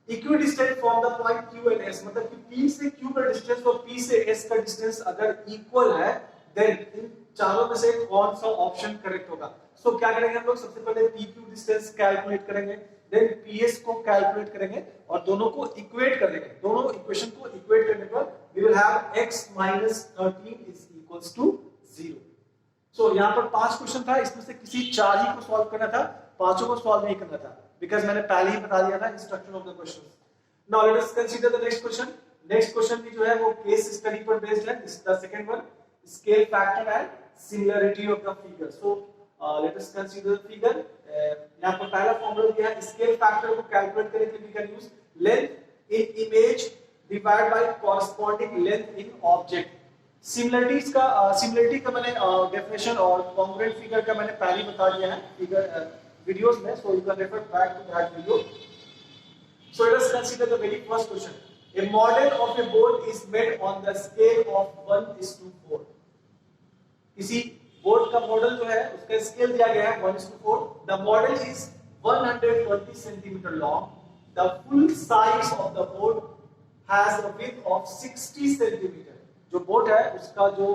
equidistant from the point Q and S. मतलब कि P से Q का distance और P से S का distance अगर equal है, then इन चारों में से कौन सा ऑप्शन करेक्ट होगा? So क्या करेंगे हम लोग? सबसे पहले PQ डिस्टेंस कैलकुलेट करेंगे, then PS को कैलकुलेट करेंगे और दोनों को इक्वेट कर देंगे. दोनों इक्वेशन को इक्वेट करने पर we will have x minus 13 is equals to 0. So यहाँ पर 5 क्वेश्चन था, इसमें से किसी 4 ही को सॉल्व करना था, पांचों को सॉल्व नहीं करना था, because मैंने पहले ही बता दिया था instruction of the question. Now let us consider the next question. Next question भी जो है वो केस स्टडी पर बेस्ड है. This is the second one, scale factor and similarity of the figure. So let us consider the figure. यहां पर पहला formula दिया है. स्केल फैक्टर को कैलकुलेट करने के लिए we can use length in image divide by corresponding length in object. Similarity का मैंने डेफिनेशन और कॉन्ग्रुएंट फिगर का मैंने पहले बता दिया है फिगर वीडियोस में, so you can refer back to that video. So let us consider the very first question. A model of a board is made on the scale of 1:4. किसी board का model जो है उसका scale दिया गया है 1:4. The model is 120 centimeter long. The full size of the board has a width of 60 centimeter. जो board है उसका जो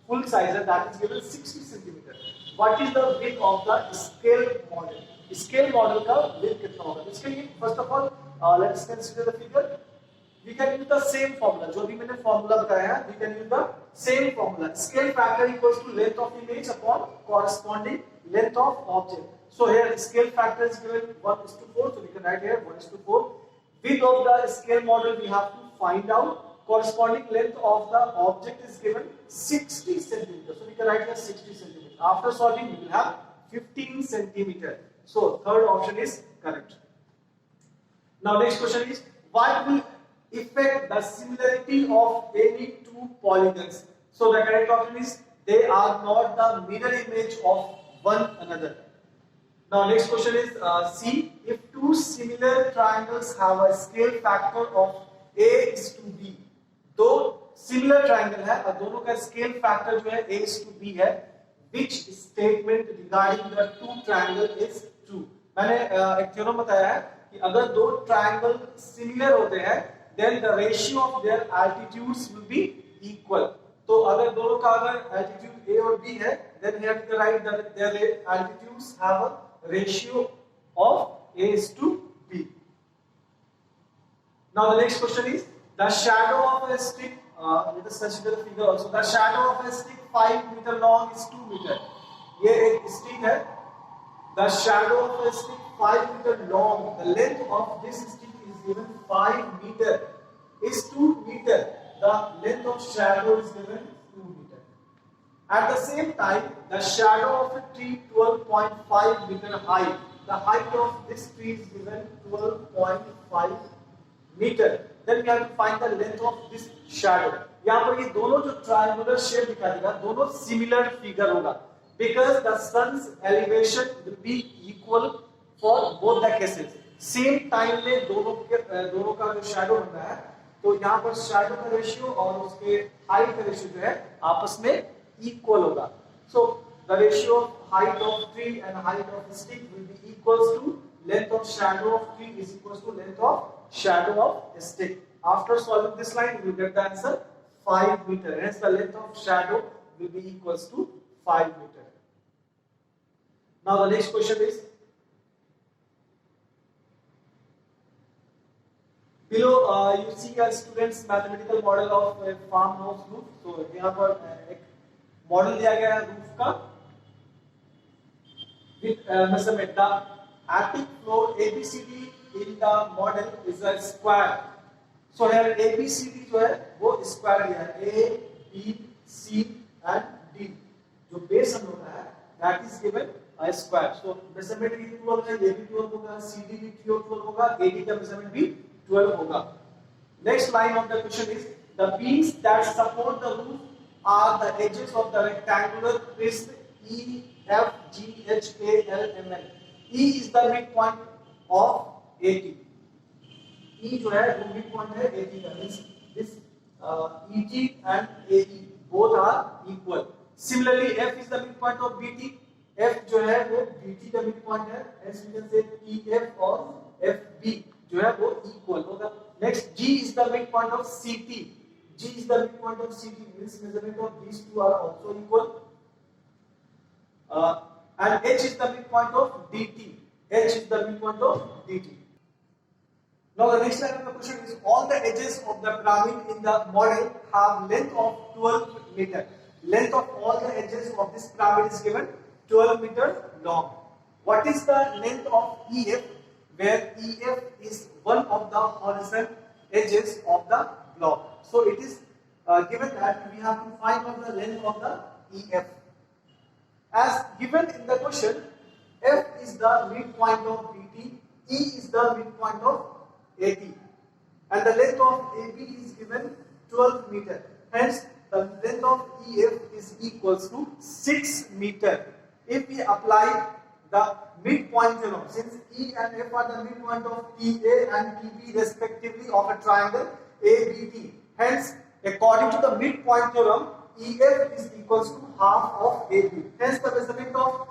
full size है that is given 60 centimeter. What is the width of the scale model? Scale model का width कितना होगा? इसके लिए first of all let us consider the figure. We can use the same formula. जो भी मैंने formula बताया है, we can use the same formula. Scale factor equals to length of image upon corresponding length of object. So here scale factor is given 1:4, so we can write here 1:4. Width of the scale model we have to find out. Corresponding length of the object is given 60 centimeter. So we can write here 60 centimeter. After solving, we will have 15 centimeter. So third option is correct. Now next question is, what will affect the similarity of any two polygons? So the correct option is, they are not the mirror image of one another. Now next question is C. If two similar triangles have a scale factor of A:B, दो similar triangle है और दोनों का scale factor जो है A:B है, which statement regarding the two triangle is true? मैंने एक थ्योरम बताया है कि अगर दो ट्रायंगल सिमिलर होते हैं then the ratio of their altitudes will be equal. तो अगर दोनों का अगर altitude A और B है then we have to write that their altitudes have a ratio of A:B. Now the next question is, the shadow of a stick, let us consider the figure also. The shadow of a stick 5 meter long is 2 meter. ये एक stick है. The shadow of a stick 5 meter long. The length of this stick is given 5 meter. Is 2 meter. The length of shadow is given 2 meter. At the same time, the shadow of a tree 12.5 meter high. The height of this tree is given 12.5 meter. Then we have to find the length of this shadow. यहाँ पर ये दोनों जो triangular shape दिखा देगा, दोनों similar figure होगा. Because the sun's elevation will be equal for both the cases. Same time में दोनों का जो shadow बन रहा है, तो यहाँ पर shadow का ratio और उसके height का ratio जो है आपस में equal होगा. So the ratio of height of tree and height of stick will be equals to length of shadow of tree is equals to length of shadow of stick. After solving this line, we will get the answer 5 meter. Hence the length of shadow will be equals to 5 meter. Now the next question is, below you see a student's mathematical model of a farmhouse roof. So यहाँ पर एक model दिया गया है roof का with measurement. The Attic floor ABCD in the model is a square. So here ABCD जो है वो स्क्वायर दिया है, A, B, C and D. जो बेस हम लोग का है that is given a square. So measurement भी 12 है, ये भी 12 होगा, CD भी 12 होगा, AD का measurement भी 12 होगा. Next line of the question is the beams that support the roof are the edges of the rectangular prism E, F, G, H, A, L, M, N. E is the midpoint of AT. E जो है वो midpoint है AT का. Means this EG and AE both are equal. Similarly, F is the midpoint of BT. F जो है वो BT का midpoint है. Hence we can say PF और FB जो है वो equal होगा. Next, G is the midpoint of CT. G is the midpoint of CT. Means measurement of these two are also equal. And H is the midpoint of DT. H is the midpoint of DT. Now the next line of the question is all the edges of the pyramid in the model have length of 12 meter. Length of all the edges of this pyramid is given 12 meter long. What is the length of EF? Where EF is one of the horizontal edges of the block. So it is given that we have to find out the length of the EF. As given in the question, F is the midpoint of BT, E is the midpoint of AT, and the length of AB is given 12 meter. Hence, the length of EF is equals to 6 meter. If we apply the midpoint theorem, since E and F are the midpoint of TA and TB respectively of a triangle ABT. Hence, according to the midpoint theorem, EF is equals to half of AB. Hence, the measurement of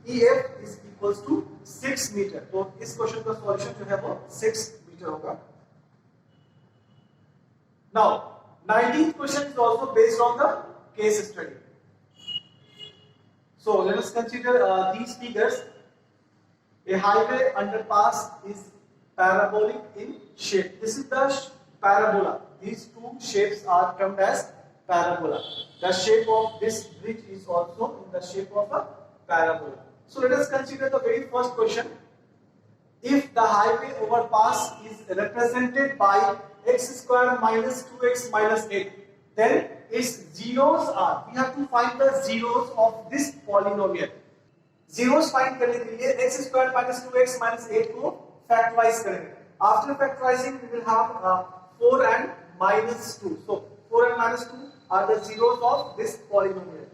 EF is equals to 6 meter. तो इस question का solution जो है वो 6 metre होगा. Now, 19th question is also based on the case study. So let us consider these figures. A highway underpass is parabolic in shape. This is the parabola. These two shapes are termed as parabola. The shape of this bridge is also in the shape of a parabola. So let us consider the very first question. If the highway overpass is represented by x square minus 2x minus 8, then its zeros are, we have to find the zeros of this polynomial. Zeros find करने के लिए x square minus 2x minus 8 को factorize करेंगे. After factorizing, we will have 4 and minus 2. So 4 and minus 2 are the zeros of this polynomial.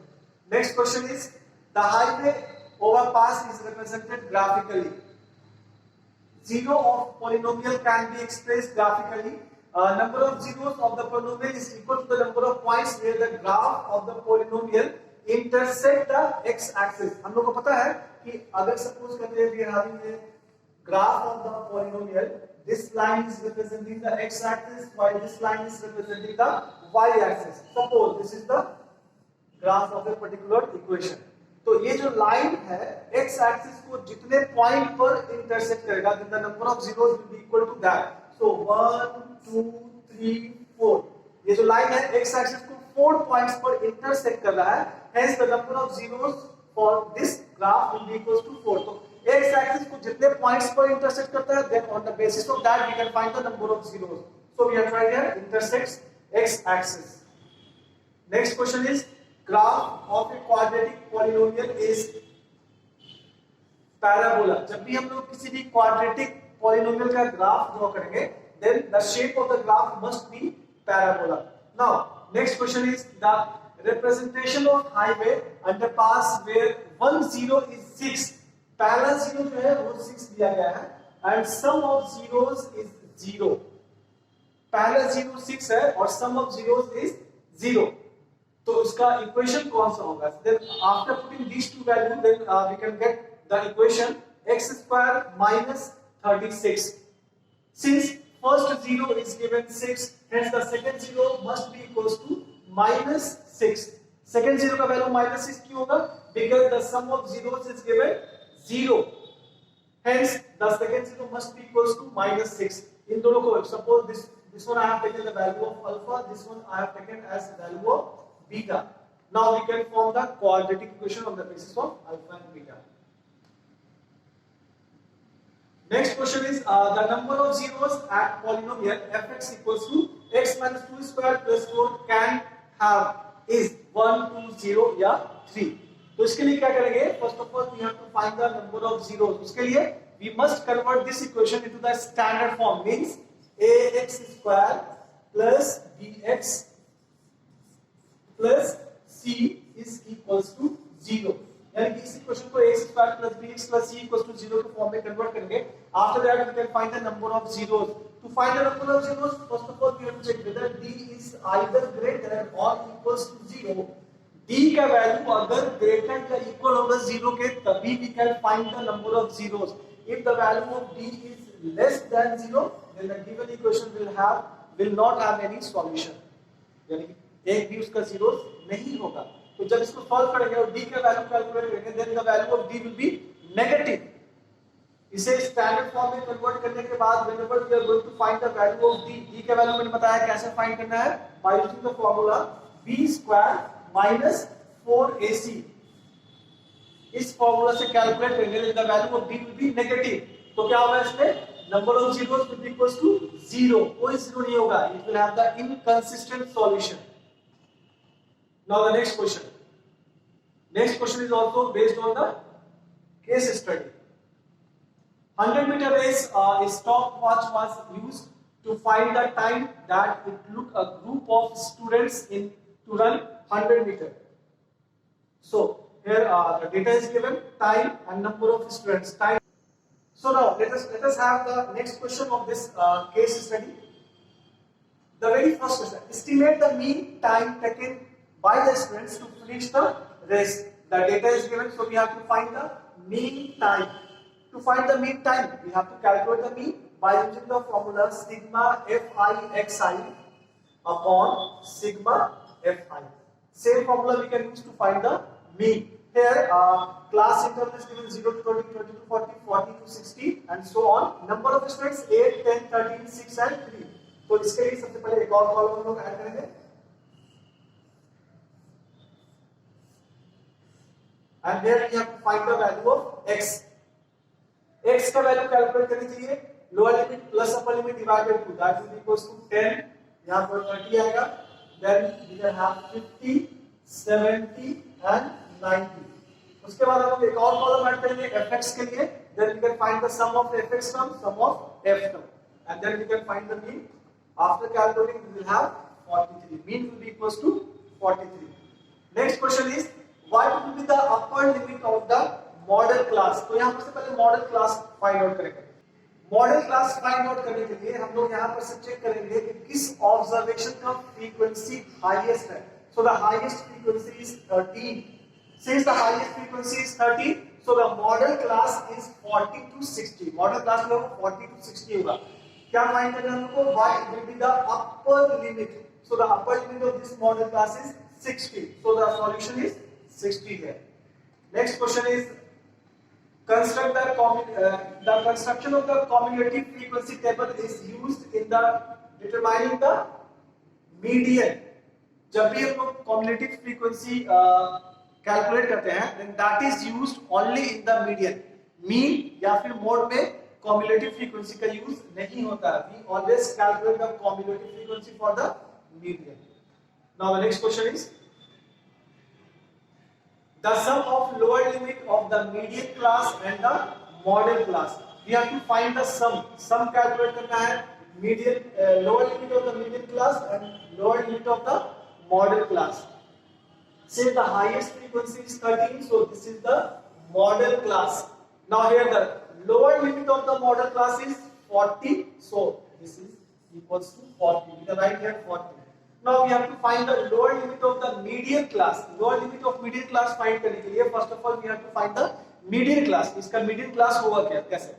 Next question is the highway overpass is represented graphically. Zero of polynomial can be expressed graphically. Number of zeros of the polynomial is equal to the number of points where the graph of the polynomial intersect the x-axis. हम लोग को पता है कि अगर suppose करते हैं we are having a graph of the polynomial, this line is representing the x-axis while this line is representing the y-axis. Suppose this is the graph of a particular equation. तो ये जो line है x axis को जितने point पर intersect करेगा, the number of zeros will be equal to that. So 1, 2, 3, 4. ये जो लाइन है x एक्सिस को 4 पॉइंट्स पर इंटरसेक्ट कर रहा है. Hence the number of zeros for this graph will be equals to 4. तो x एक्सिस को जितने पॉइंट्स पर इंटरसेक्ट करता है, then on the basis of that we can find the number of zeros. So we have tried here intersects x axis. Next question is graph of a quadratic polynomial is parabola. जब भी हम लोग किसी भी quadratic polynomial का graph draw करेंगे, then the shape of the graph must be parabola. Now, next question is the representation of highway underpass where one zero is 6. पहला zero जो है वो 6 दिया गया है and sum of zeros is 0. पहला जीरो 6 है और sum of zeros is 0. तो इसका इक्वेशन कौन सा होगा? Then after putting these two values, then we can get the equation x square minus 36. Since first zero is given 6, hence the second zero must be equals to minus 6. Second zero का value minus 6 क्यों होगा? Because the sum of zeros is given 0. Hence the second zero must be equals to minus 6. इन दोनों को suppose this one I have taken the value of alpha, this one I have taken as the value of beta. Now we can form the quadratic equation on the basis of alpha and beta. Next question is the number of zeros at polynomial fx equals to x minus 2 square plus 4 can have is 1, 2, 0 या 3. तो इसके लिए क्या करेंगे? First of all, we have to find the number of zeros. उसके लिए we must convert this equation into the standard form. Means ax square plus bx plus c is equals to 0. यानी कि इस इक्वेशन को a square plus bx plus c equals to 0 के form में convert करेंगे. After that we can find the number of zeros. To find the number of zeros, first of all we have to check whether d is either greater or equals to 0. d का value अगर greater या equal होगा 0 के तभी we can find the number of zeros. If the value of d is less than 0, then the given equation will not have any solution. यानी कि एक भी उसका zeros नहीं होगा. तो जब इसको सॉल्व करेंगे और d का वैल्यू कैलकुलेट करेंगे, then the value of d will be negative. इसे स्टैंडर्ड फॉर्म में कन्वर्ट करने के बाद whenever we are going to find the value of d का वैल्यू मैंने बताया कैसे फाइंड करना है, by using the formula b square minus 4ac. इस फार्मूला से कैलकुलेट करेंगे, then the value of d will be negative. तो क्या होगा इसमें? Number of zeros will be equals to 0. कोई जीरो नहीं होगा. It will have the inconsistent solution. Now the next question. Next question is also based on the case study. 100-meter race, a stopwatch was used to find the time that it took a group of students to run 100 meter. So here the data is given, time and number of students. Time. So now let us have the next question of this case study. The very first question: estimate the mean time taken by the students to finish the race. The data is given, so we have to find the mean time. To find the mean time, we have to calculate the mean by using the formula sigma fi upon sigma fi. Same formula we can use to find the mean. Here, class interval is given 0 to 20, 20 to 40, 40 to 60, and so on. Number of students 8, 10, 13, 6 and 3. तो इसके लिए सबसे पहले एक और column हम लोग add करेंगे. And there we have to find the value of x. X का वैल्यू कैलकुलेट करनी चाहिए. Lower limit plus upper limit divided to that will be equals to 10. यहां पर 30 आएगा. Then we can have 50, 70 and 90. उसके बाद हम एक और कॉलम ऐड करेंगे fx के लिए. Then we can find the sum of fx term, sum of f term, and then we can find the mean. After calculating, we will have 43. Mean will be equals to 43. Next question is, what will be the upper limit of the model class? तो यहाँ पर से पहले model class find out करेंगे. Model class find out करने के लिए हम लोग यहाँ पर से चेक करेंगे कि किस observation का frequency highest है. So the highest frequency is 13. Since the highest frequency is 13, so the model class is 40 to 60. Model class में 40 to 60 होगा. क्या find करना है हमको? What will be the upper limit? So the upper limit of this model class is 60. So the solution is 60 here. Next question is, construct the construction of the cumulative frequency table is used in the determining the median. जब भी हम लोग cumulative frequency calculate करते हैं, then that is used only in the median. Mean या फिर mode में cumulative frequency का use नहीं होता. We always calculate the cumulative frequency for the median. Now the next question is, the sum of lower limit of the median class and the model class. We have to find the sum. Sum calculate करना है. Median, lower limit of the median class and lower limit of the model class. Say the highest frequency is 13, so this is the model class. Now here the lower limit of the model class is 40, so this is equals to 40. We can write here 40. Now we have to find the lower limit of the median class. Lower limit of median class find करने के लिए first of all we have to find the median class. इसका median class होगा क्या? कैसे?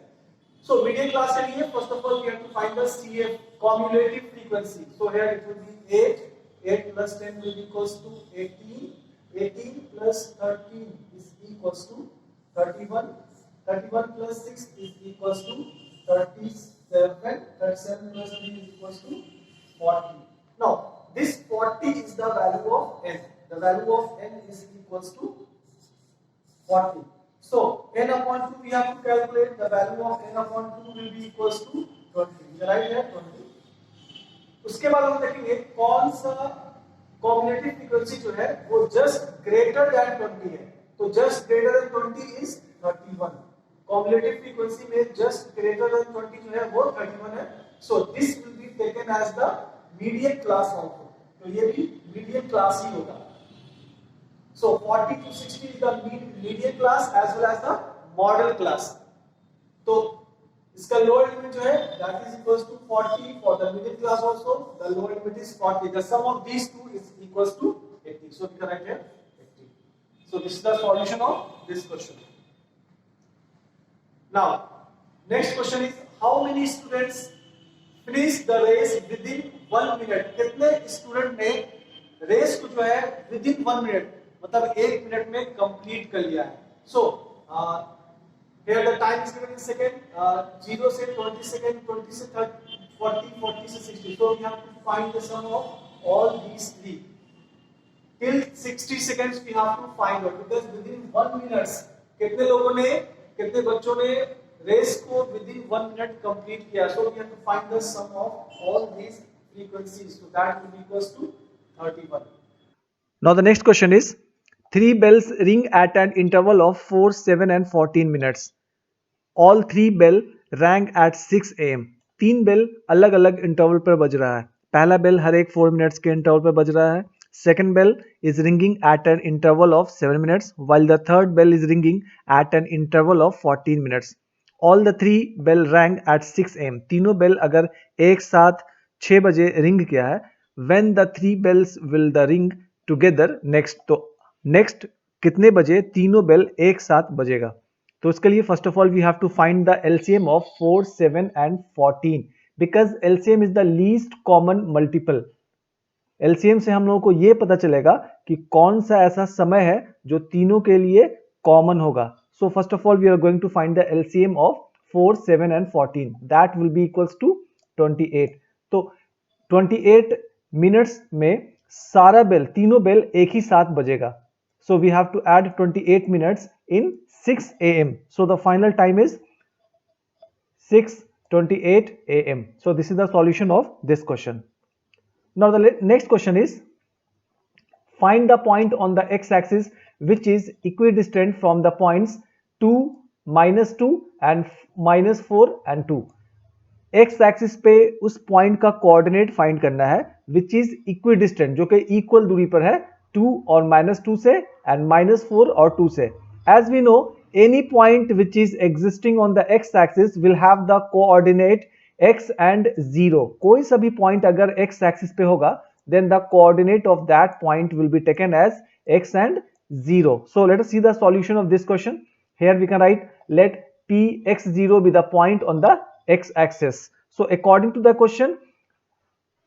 So median class के लिए first of all we have to find the CF, cumulative frequency. So here it will be 8. 8 plus 10 will be equals to 18. 18 plus 13 is equals to 31. 31 plus 6 is equals to 37. 37 plus 3 is equals to 40. Now this 40 is the value of n. The value of n is equals to 40. So n upon 2 we have to calculate. The value of n upon 2 will be equals to 20. Right here 20. उसके बाद हम देखेंगे कौन सा combinative frequency जो है वो just greater than 20 है. तो just greater than 20 is 31. Cumulative frequency में जस्ट ग्रेटर देन 20 जो है वो 31 है. So this will be taken as the median class also. तो ये भी मीडियन क्लास ही होगा. So 40 to 60 is the median class as well as the model class. तो इसका लोअर लिमिट जो है that is equals to 40 for the median class also. The lower limit is 40. The sum of these two is equals to 80. So we can write here 80. So this is the solution of this question. Now next question is how many students finish the race within 1 minute. कितने student ने race को जो है within 1 minute मतलब 1 minute में complete कर लिया है. सो here the time is given in second. 0 से 20 सेकंड, 20 से 30, 40, 40 से 60. So we have to find the sum of all these three. Till 60 seconds we have to find out because within 1 minute कितने लोगों ने, कितने बच्चों ने रेस को within 1 minute कंप्लीट किया. So we have to find the sum of all these frequencies. So that will be equals to 31. Now the next question is 3 bells ring at an interval of 4, 7 and 14 minutes. All 3 bell rang at 6 am. 3 bell अलग अलग interval पर बज रहा है. पहला bell हर एक 4 minutes के interval पर बज रहा है. Second bell is ringing at an interval of 7 minutes while the third bell is ringing at an interval of 14 minutes. All the 3 bell rang at 6 am. तीनों बेल अगर एक साथ 6 बजे रिंग किया है, when the 3 bells will the ring together next, तो next कितने बजे तीनों बेल एक साथ बजेगा. तो इसके लिए first of all we have to find the LCM of 4, 7 and 14 because LCM is the least common multiple. LCM से हम लोगों को ये पता चलेगा कि कौन सा ऐसा समय है जो तीनों के लिए कॉमन होगा. So first of all we are going to find the LCM of 4, 7 and 14. That will be equals to 28. तो 28 मिनट्स में सारा बेल, तीनों बेल एक ही साथ बजेगा. So we have to add 28 minutes in 6 am. So the final time is 6:28 am. So this is the solution of this question. Now the next question is find the point on the x-axis which is equidistant from the points 2, -2 and -4 and 2. X axis पे उस point का coordinate find करना है which is equidistant, जो कि equal दूरी पर है 2 और -2 से एंड -4 और 2 से. As we know any point which is existing on the x axis will have the coordinate x and 0. कोई सा भी पॉइंट अगर एक्स एक्सिस पे होगा then the coordinate of that point will be taken as x and 0. So let us see the solution of this question. Here we can write let px0 be the point on the x axis. So according to the question,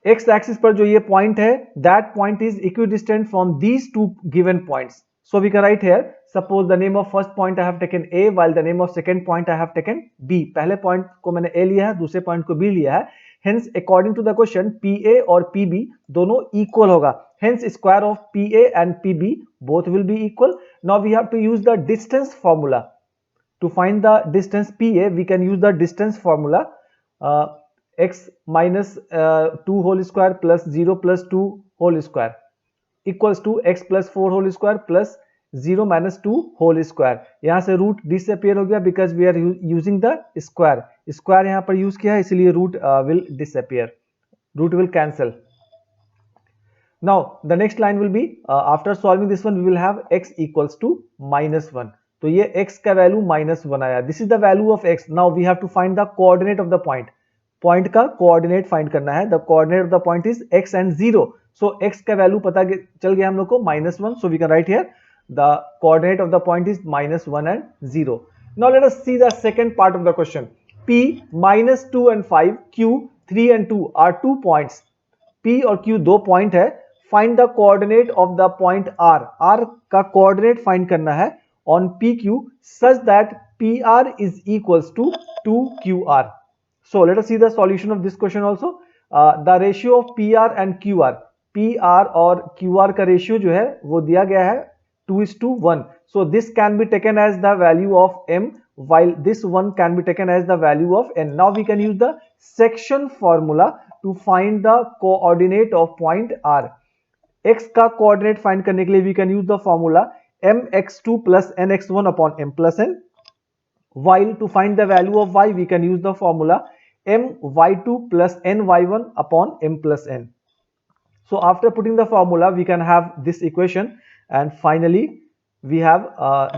x axis पर जो ये point है that point is equidistant from these two given points. So we can write here suppose the name of first point I have taken A while the name of second point I have taken B. पहले point को मैंने A लिया है, दूसरे point को B लिया है. Hence according to the question PA और PB दोनों equal होगा. Hence square of PA and PB both will be equal. Now we have to use the distance formula. To find the distance PA, we can use the distance formula x minus 2 whole square plus 0 plus 2 whole square equals to x plus 4 whole square plus 0 minus 2 whole square. यहाँ से root disappear हो गया because we are using the square. Square यहाँ पर use किया है इसलिए root will disappear. Root will cancel. Now the next line will be after solving this one we will have x equals to -1. तो ये x का value -1 आया. This is the value of x. Now we have to find the coordinate of the point. Point का coordinate find करना है. The coordinate of the point is x and 0. So x का value पता चल गया हम लोग को -1. So we can write here the coordinate of the point is -1 and 0. Now let us see the second part of the question. p -2 and 5, q 3 and 2 are 2 points. p और q दो point है. Find the coordinate of the point r. r का coordinate find करना है on PQ such that PR is equals to 2QR. So let us see the solution of this question also. The ratio of PR and QR. PR और QR का ratio जो है वो दिया गया है 2:1. So this can be taken as the value of m, while this one can be taken as the value of n. Now we can use the section formula to find the coordinate of point R. x का coordinate find करने के लिए we can use the formula mx2 plus nx1 upon m plus n, while to find the value of y we can use the formula my2 plus ny1 upon m plus n. So after putting the formula we can have this equation, and finally we have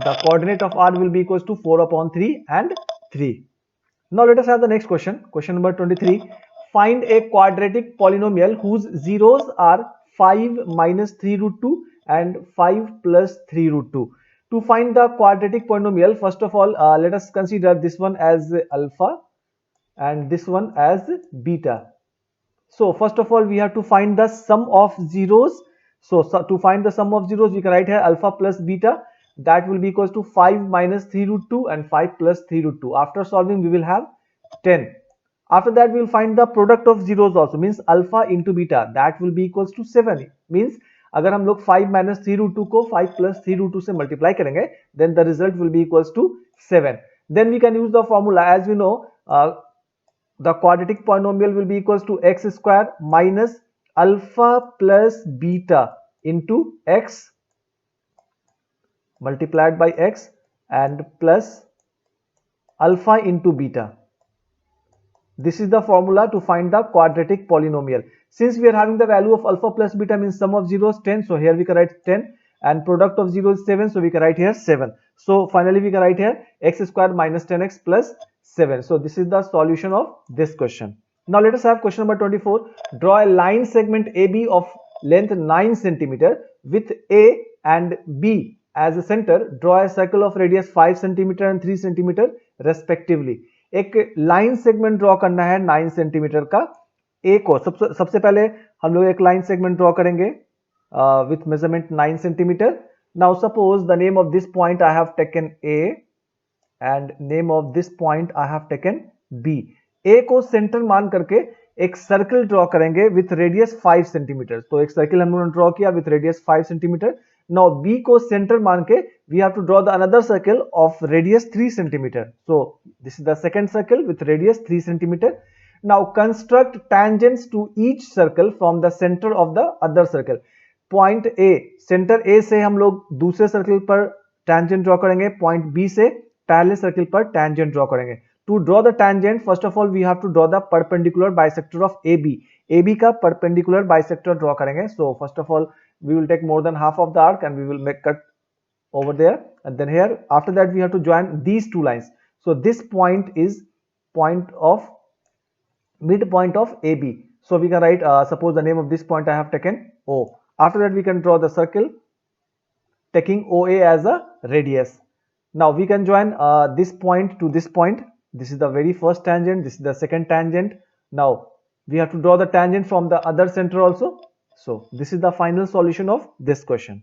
the coordinate of r will be equals to 4 upon 3 and 3. Now let us have the next question. Question number 23. Find a quadratic polynomial whose zeros are 5 minus 3 root 2 and 5 plus 3 root 2. To find the quadratic polynomial, first of all, let us consider this one as alpha and this one as beta. So first of all, we have to find the sum of zeros. So to find the sum of zeros, we can write here alpha plus beta. That will be equals to 5 minus 3 root 2 and 5 plus 3 root 2. After solving, we will have 10. After that, we will find the product of zeros also, means alpha into beta. That will be equals to 7. Means अगर हम लोग 5 minus 3 root 2 को 5 plus 3 root 2 से multiply करेंगे, then the result will be equals to 7. Then we can use the formula. As we know, the quadratic polynomial will be equals to x square minus alpha plus beta into x multiplied by x and plus alpha into beta. This is the formula to find the quadratic polynomial. Since we are having the value of alpha plus beta, means sum of zeros 10, so here we can write 10, and product of zeros 7, so we can write here 7. So finally we can write here x square minus 10x plus 7. So this is the solution of this question. Now let us have question number 24. Draw a line segment AB of length 9 cm with A and B as a center. Draw a circle of radius 5 cm and 3 cm respectively. एक line segment draw करना है 9 centimetre का ए को. सबसे पहले हम लोग एक लाइन सेगमेंट ड्रॉ करेंगे with measurement 9 centimetre. Now suppose the name of this point I have taken A and name of this point I have taken B. A को सेंटर मान करके एक सर्कल ड्रॉ करेंगे विथ रेडियस 5 सेंटीमीटर. तो एक circle हम लोगों ने ड्रॉ किया with radius 5 centimetre. Now B को सेंटर मान के we have to draw the another circle of radius 3 cm. So this is the second circle with radius 3 cm. Now construct tangents to each circle from the center of the other circle. Point A, centre A से हम लोग दूसरे circle पर tangent draw करेंगे. Point B से पहले circle पर tangent draw करेंगे. To draw the tangent, first of all we have to draw the perpendicular bisector of AB. AB का perpendicular bisector ड्रॉ करेंगे. So first of all we will take more than half of the arc and we will make cut over there, and then here after that we have to join these two lines. So this point is midpoint of AB. So we can write suppose the name of this point I have taken O. After that we can draw the circle taking OA as a radius. Now we can join this point to this point. This is the very first tangent, this is the second tangent. Now we have to draw the tangent from the other center also. So this is the final solution of this question.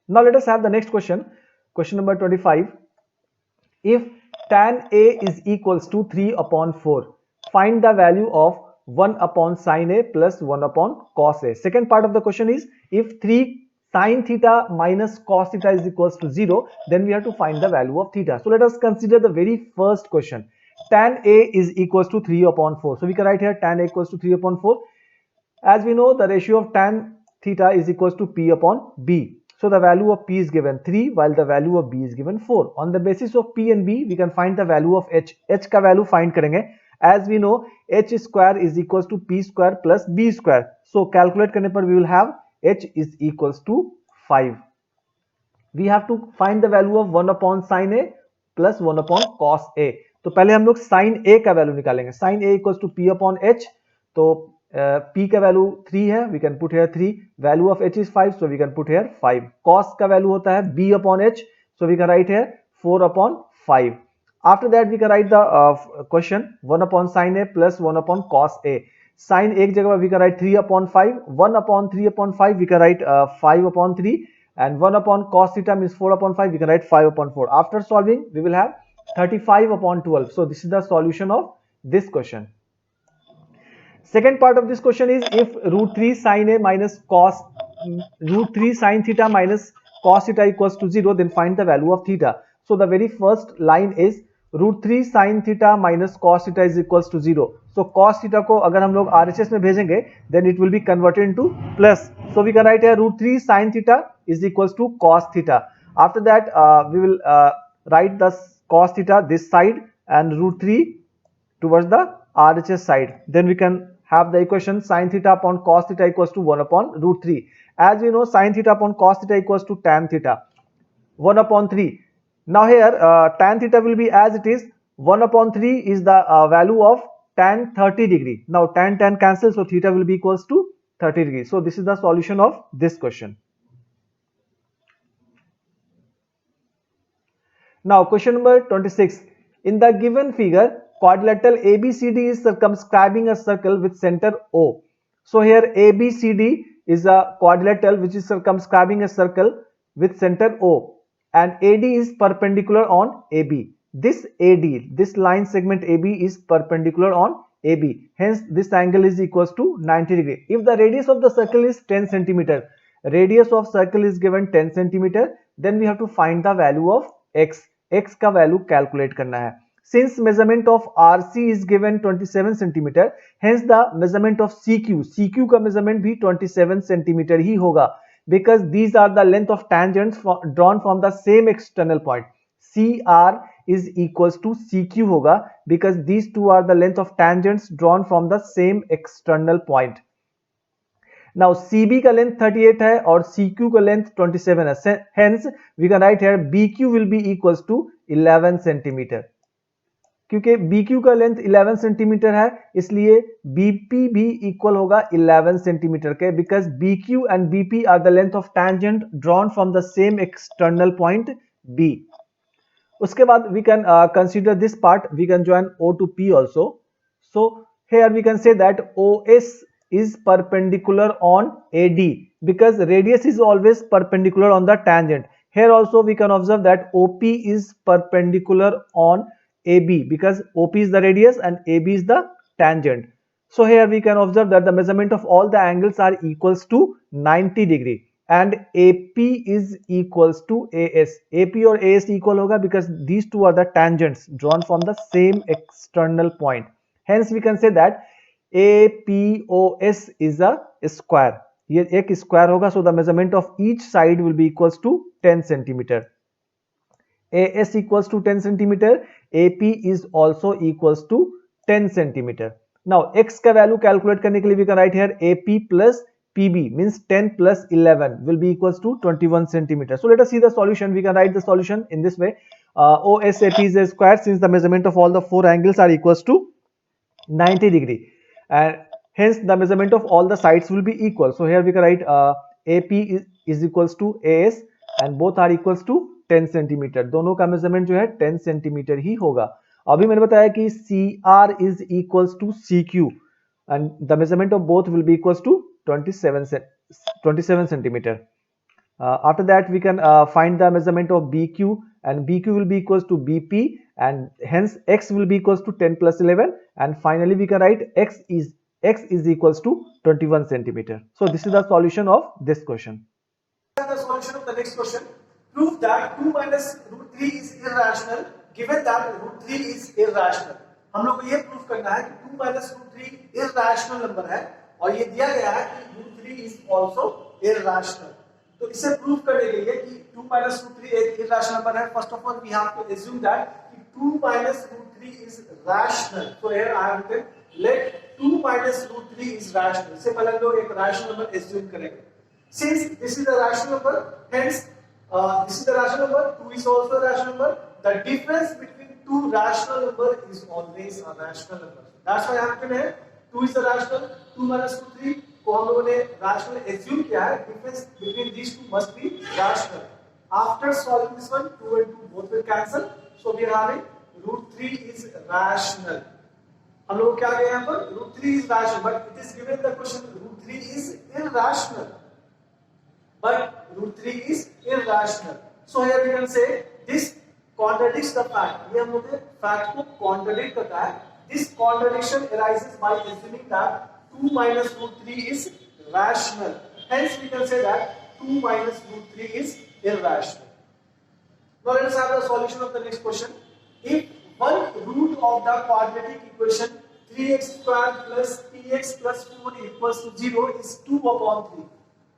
Now let us have the next question. Question number 25. If tan A is equals to 3 upon 4, find the value of 1 upon sin A plus 1 upon cos A. Second part of the question is, if 3 sin theta minus cos theta is equals to 0, then we have to find the value of theta. So let us consider the very first question. Tan A is equals to 3 upon 4. So we can write here tan A equals to 3 upon 4. As we know, the ratio of tan theta is equals to P upon B. So the value of P is given 3 while the value of B is given 4. On the basis of P and B, we can find the value of H. H का value find करेंगे. As we know, H square is equals to P square plus B square. So calculate करने पर we will have H is equals to 5. We have to find the value of 1 upon sin A plus 1 upon cos A. तो पहले हम लोग sin A का value निकालेंगे. Sin A equals to P upon H. तो P का value 3 है, we can put here 3. Value of H is 5, so we can put here 5. Cos का वैल्यू होता है B upon H, so we can write here 4 upon 5. After that we can write the question 1 upon sin A plus 1 upon cos A. Sin एक जगह we can write 3 upon 5. 1 upon 3 upon 5 we can write 5 upon 3, and 1 upon cos theta means 4 upon 5, we can write 5 upon 4. After solving we will have 35 upon 12. So this is the solution of this question. Second part of this question is, if root 3 sin A minus root 3 sin theta minus cos theta equals to 0, then find the value of theta. So the very first line is root 3 sin theta minus cos theta is equals to 0. So cos theta को अगर हम लोग RHS में भेजेंगे then it will be converted into plus. So we can write here root 3 sin theta is equals to cos theta. After that we will write the cos theta this side and root 3 towards the RHS side. Then we can have the equation sin theta upon cos theta equals to 1 upon root 3. As we know, sin theta upon cos theta equals to tan theta, 1 upon 3. Now here tan theta will be as it is. 1 upon 3 is the value of tan 30 degree. Now tan cancels, so theta will be equals to 30 degree. So this is the solution of this question. Now question number 26. In the given figure, quadrilateral ABCD is circumscribing a circle with center O. So here ABCD is a quadrilateral which is circumscribing a circle with center O, and AD is perpendicular on AB. This AD, this line segment AB is perpendicular on AB. Hence this angle is equals to 90 degree. If the radius of the circle is 10 centimeter, radius of circle is given 10 centimeter, then we have to find the value of x. x का value calculate करना है. Since measurement of RC is given 27 centimeter, hence the measurement of CQ का measurement भी 27 centimeter ही होगा, because these are the length of tangents drawn from the same external point. CR is equals to CQ होगा, because these two are the length of tangents drawn from the same external point. Now CB का length 38 है और CQ का length 27 है. Hence we can write here BQ will be equals to 11 centimeter. क्योंकि BQ का length 11 centimetre है, इसलिए BP भी इक्वल होगा 11 सेंटीमीटर के, because BQ and BP are the length of tangent drawn from the same external point B. उसके बाद we can consider this part, we can join O to P also. So here we can say that OS is perpendicular on AD because radius is always perpendicular on the tangent. Here also we can observe that OP is perpendicular on AB because OP is the radius and AB is the tangent. So here we can observe that the measurement of all the angles are equals to 90 degree and AP is equals to AS. AP or AS equal होगा because these two are the tangents drawn from the same external point. Hence we can say that APOS is a square. ये एक square होगा, so the measurement of each side will be equals to 10 centimeter. AS equals to 10 centimeter. AP is also equals to 10 centimeter. Now x का value calculate करने के लिए we can write here AP plus PB means 10 plus 11 will be equals to 21 centimeter. So let us see the solution. We can write the solution in this way. OSAP is a square since the measurement of all the four angles are equals to 90 degree. And hence the measurement of all the sides will be equal. So here we can write AP is equals to AS and both are equals to 10 centimetre. दोनों का measurement जो है 10 centimetre ही होगा. अभी मैंने बताया कि CR is equals to CQ and the measurement of both will be equals to 27 centimeter. After that we can find the measurement of BQ and BQ will be equals to BP and hence X will be equals to 10 plus 11 and finally we can write X is equals to 21 centimeter. So this is the solution of this question. The solution of the next question. Prove that 2 minus root 3 is irrational given that root 3 is irrational. हम लोग को ये proof करना है कि 2 minus root 3 irrational number है और ये दिया गया है कि root 3 is also irrational. तो इसे प्रूफ करने के लिए कि 2 minus root 3 एक irrational नंबर है, first of all we have to assume that 2 minus root 3 is rational. So here I have written let 2 minus root 3 is rational. इससे पहले हम लोग एक rational नंबर assume करेंगे. Since this is a rational number, hence this is the rational number, 2 is also a rational number. The difference between two rational number is always a rational number. That's why यहाँ पे है 2 is a rational, 2 minus 2 3 को हम लोगों ने rational assume किया है. Difference between these two must be rational. After solving this one, 2 and 2 both will cancel. So we are having root 3 is rational. हम लोग क्या गए यहाँ पर root 3 is rational, but it is given the question root 3 is irrational. But root 3 is irrational. So here we can say this contradicts the fact. ये हम लोग fact को contradict करता है. This contradiction arises by assuming that 2 minus root 3 is rational. Hence we can say that 2 minus root 3 is irrational. Now let us have the solution of the next question. If one root of the quadratic equation 3x square plus px plus 4 equals to 0 is 2 upon 3.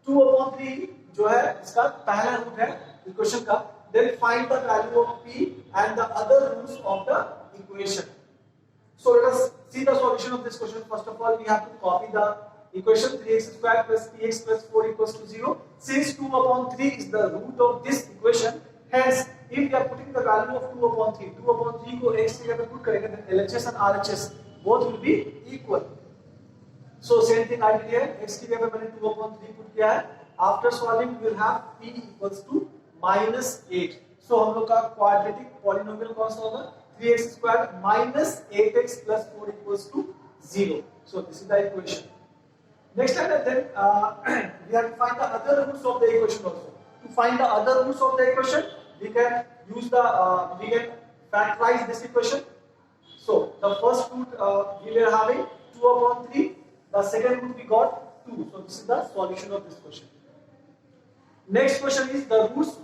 2 upon 3 जो है इसका पहला root है equation का. Then find the value of p and the other roots of the equation. So let us see the solution of this question. First of all, we have to copy the equation 3x square plus px plus 4 equals to 0. Since 2 upon 3 is the root of this equation, hence if we are putting the value of 2 upon 3, 2 upon 3 को x की जगह put करेंगे, then LHS and RHS both will be equal. So same thing I did here. X की जगह मैंने 2 upon 3 put किया है. After solving, we will have p equals to -8. So हम लोग का quadratic polynomial कौन सा होगा? 3x square minus 8x plus 4 equals to 0. So this is the equation. Next time then we have to find the other roots of the equation also. To find the other roots of the equation, we can use the we can factorize this equation. So the first root we were having 2 upon 3. The second root we got 2. So this is the solution of this question. Next question is the roots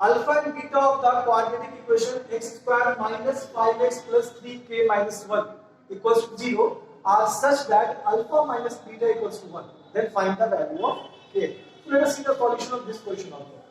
alpha and beta of the quadratic equation x square minus 5x plus 3k minus 1 equals to 0 are such that alpha minus beta equals to 1. Then find the value of k. So let us see the solution of this question also.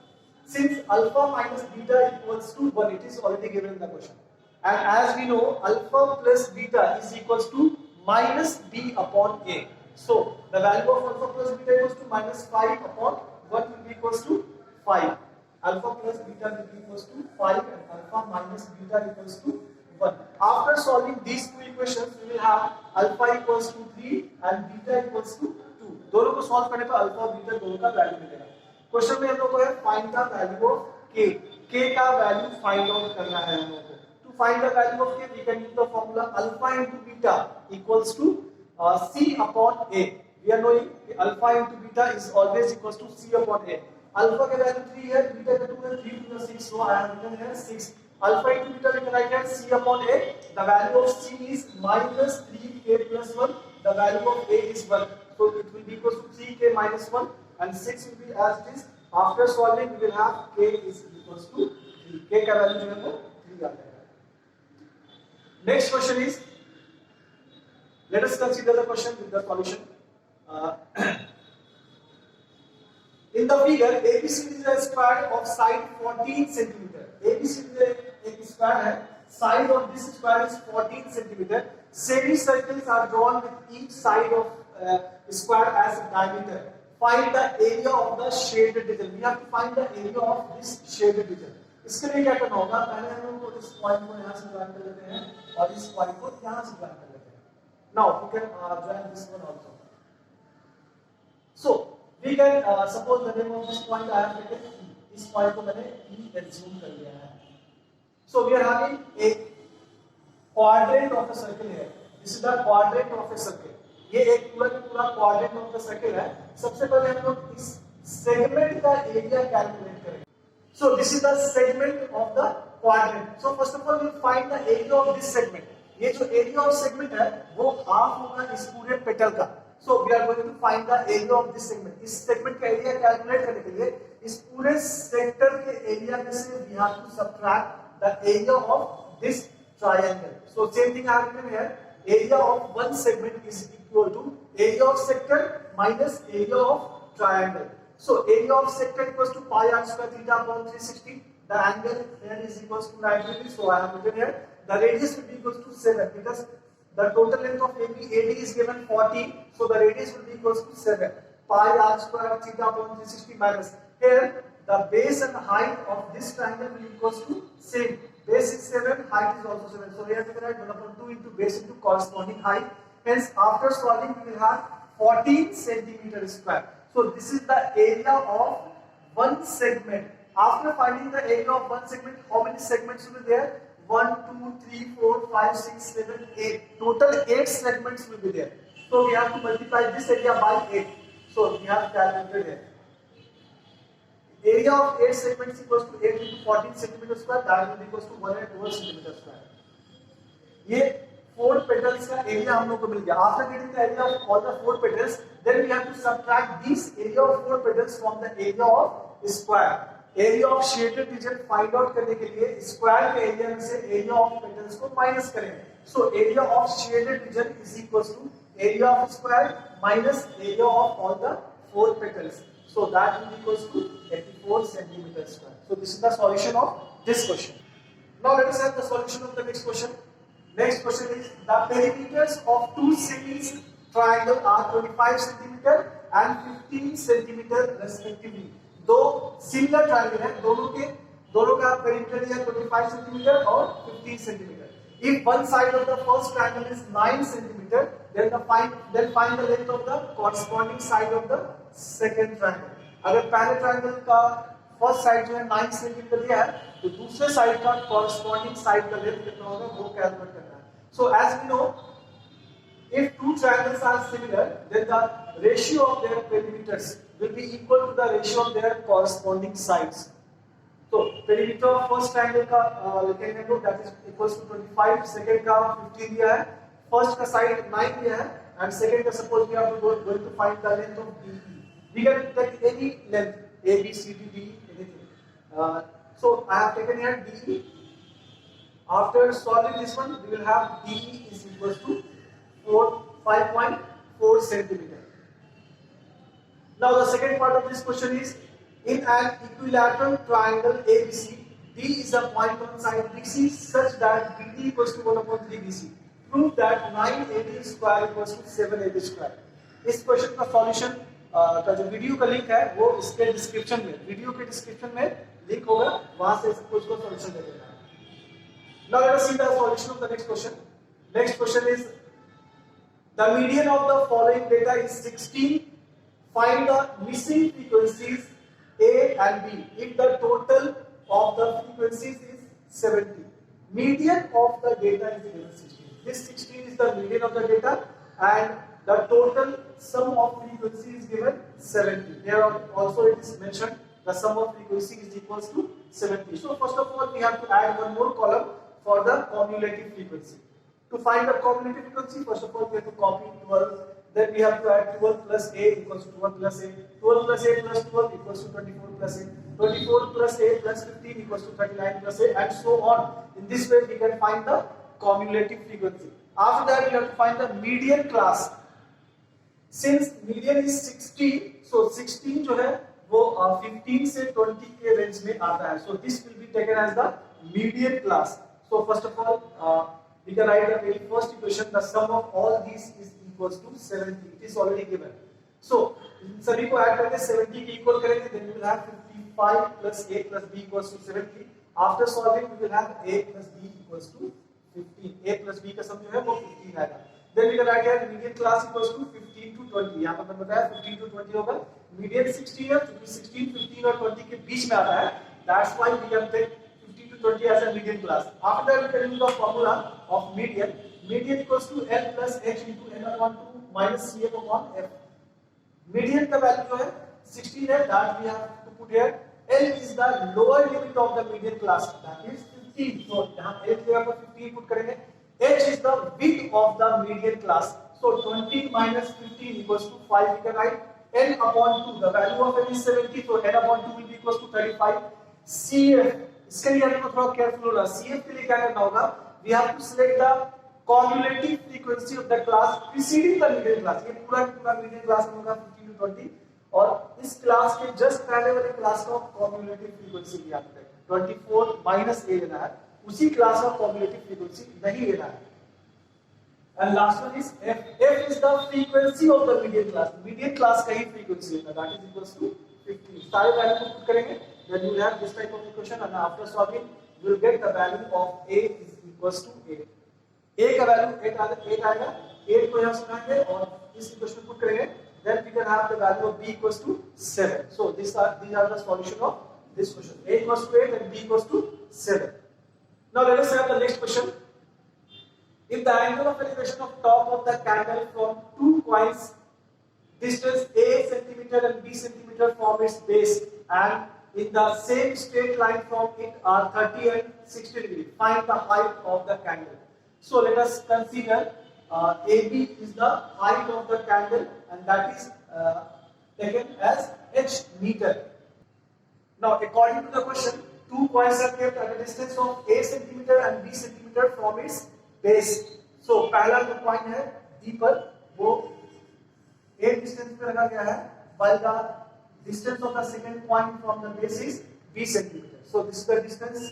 Since alpha minus beta equals to 1, it is already given in the question. And as we know, alpha plus beta is equals to minus b upon a. So the value of alpha plus beta equals to minus 5 upon 1 will be equals to 5. Alpha plus beta will be equals to 5 and alpha minus beta equals to 1. After solving these two equations, we will have alpha equals to 3 and beta equals to 2. दोनों को solve करने पर alpha और beta दोनों का value मिलेगा. Question में हम लोग को है find the value of k. K का value find out करना है हम लोग को. To find the value of k, we can use the formula alpha into beta equals to c upon a. We are knowing alpha into beta is always equals to c upon a. Alpha का value 3 है, beta का 2 है, 3 to the 6, so I have written here 6. Alpha into beta we can write here c upon a. The value of c is minus 3k plus 1. The value of a is 1. So it will be equals to 3k minus 1 and 6 will be as it is. After solving, we will have k is equals to 3. K का value जो है वो 3 आता है. Next question is, let us consider the question with the solution. In the figure, ABCD is a square of side 14 centimeter. ABCD is a square है, side of this square is 14 centimeter. Semicircles are drawn with each side of square as diameter. Find the area of the shaded region. We have to find the area of this shaded region. इसके लिए क्या करना होगा? पहले हम लोग इस point को यहाँ से ज्वाइन कर लेते हैं और इस पॉइंट को यहाँ से ज्वाइन कर लेते हैं. Now we can join this one also. So we can suppose the name of this point I have taken E. इस point को मैंने E assume कर लिया है. So we are having a quadrant of a circle here. This is the quadrant of a circle. ये एक पूरा का पूरा quadrant of the circle है. सबसे पहले हम लोग इस segment का area calculate करेंगे. So this is the segment of the quadrant. So first of all we find the area of this segment. ये जो area of segment है वो half होगा इस पूरे petal का. So we are going to find the area of this segment. इस segment का area calculate करने के लिए इस पूरे sector के area में से we have to subtract the area of this triangle. So same thing I have written here. Area of one segment is equal to area of sector minus area of triangle. So area of sector equals to pi r square theta upon 360. The angle here is equals to 90 degrees. So I have written here. The radius will be equals to 7 because the total length of AD is given 40. So the radius will be equals to 7. Pi r square theta upon 360 minus. Here the base and height of this triangle will be equals to same. Base is 7, height is also 7. So we have to write 1 upon 2 into base into corresponding height. Hence after solving we will have 14 centimeter square. So this is the area of one segment. After finding the area of one segment, how many segments will be there? 1, 2, 3, 4, 5, 6, 7, 8. Total 8 segments will be there. So we have to multiply this area by 8. So we have calculated here. Area of 8 segments equals to 8 into 14 centimeter square. That will be equals to 112 centimeter square. ये 4 petals का area हम लोग को मिल गया. After getting the area of all the 4 petals, then we have to subtract this area of 4 petals from the area of square. Area of shaded region find out करने के लिए square के area में से एरिया ऑफ पेटल्स को minus करेंगे. So area of shaded region is equal to area of square minus area of all the 4 petals. So that will be equals to 84 centimeter square. So this is the solution of this question. Now let us have the solution of the next question. Next question is the perimeters of two semi triangle are 25 centimeter and 15 centimeter respectively. दो similar triangle है, दोनों का perimeter है 25 centimetre और 15 centimetre. If one side of the first triangle is 9 centimeter, then find the length of the corresponding side of the second triangle. अगर पहले triangle का first side जो है 9 सेंटीमीटर दिया है, तो दूसरे साइड का corresponding साइड का लेंथ कितना होगा वो कैलकुलेट करना है. So as we know, if two triangles are similar, then the ratio of their perimeters will be equal to the ratio of their corresponding sides. So perimeter of first triangle का लिखेंगे तो that is equals to 25, second का 15 दिया है, first का side 9 दिया है, and second का suppose we are going to find the length of DE. We can take any length A, B, C, D, D, anything. So I have taken here DE. After solving this one, we will have DE is equals to 5.4 centimeter. Now the second part of this question is, in an equilateral triangle ABC, D is a point on side BC such that BD equals to 1 upon 3 BC. Prove that 9AB square equals to 7AB square. इस question का solution का जो video का link है वो इसके description में, video के डिस्क्रिप्शन में लिंक होगा, वहां से इसको सॉल्यूशन दे देना है. Now let us see the solution of the next question. Next question is, the median of the following data is 16. Find the missing frequencies A and B if the total of the frequencies is 70. Median of the data is given 16. This 16 is the median of the data and the total sum of frequency is given 70. Here also it is mentioned the sum of frequency is equals to 70. So first of all we have to add one more column for the cumulative frequency. To find the cumulative frequency, first of all we have to copy 12. Then we have to add 12 plus A equals to 12 plus A. 12 plus A plus 12 equals to 24 plus A. 24 plus A plus 15 equals to 39 plus A, and so on. In this way we can find the cumulative frequency. After that we have to find the median class. Since median is 16, so 16 जो है वो 15 से 20 के range में आता है. So this will be taken as the median class. So first of all we can write the very first equation. The sum of all these is equals to 70. It is already given. So इन सभी को add करके 70 के equal करेंगे, then we will have 55 plus A plus B equals to 70. After solving we will have A plus B equals to 15. A plus B का सम जो है वो 15 आएगा. Then we can write here median class equals to 15 to 20. यहाँ पर मैंने बताया 15 to 20 होगा. Median 16 है, क्योंकि 16, 15 और 20 के बीच में आता है. That's why we can take 15 to 20 as a median class. After that we can use the formula of median. Median equals to L plus H into N upon 2 minus CF upon F. Median का value जो है 16 है, that we have to put here. L is the lower limit of the median class, that is 15. So यहाँ L की जगह पर 15 put करेंगे. H is the width of the median class. So 20 minus 15 equals to 5. We can write N upon 2. The value of N is 70, so N upon 2 will be equals to 35. CF, इसके लिए आपको थोड़ा careful होना. CF के लिए क्या करना होगा? We have to select the cumulative frequency of the class preceding the median class. ये पूरा median class होगा 15 to 20, और इस क्लास के जस्ट पहले वाले क्लास का cumulative frequency लिया आपने 24 minus A लेना है, उसी क्लास का cumulative frequency नहीं लेना है. And last one is F. F is the frequency of the median class. Median class का ही frequency है, that is equals to 15. सारे वैल्यू को पुट करेंगे, then you will have this type of equation, and after solving you will get the value of A is equals to A. A का value 8 आएगा, 8 को यहाँ सुनाएंगे और इस इक्वेशन में पुट करेंगे, then we can have the value of B equals to 7. So these are the solution of this question. A equals to 8 and B equals to 7. Now let us have the next question. If the angle of elevation of top of the candle from two points distance A centimeter and B centimeter from its base, and in the same straight line from it are 30 and 60 degree, find the height of the candle. So let us consider AB is the height of the candle, and that is taken as H meter. Now, according to the question, two points are kept at a distance of a centimeter and b centimeter from its base. So, पहला जो point है D पर वो a distance पे रखा गया है, while the distance of the second point from the base is b centimeter. So, this is the distance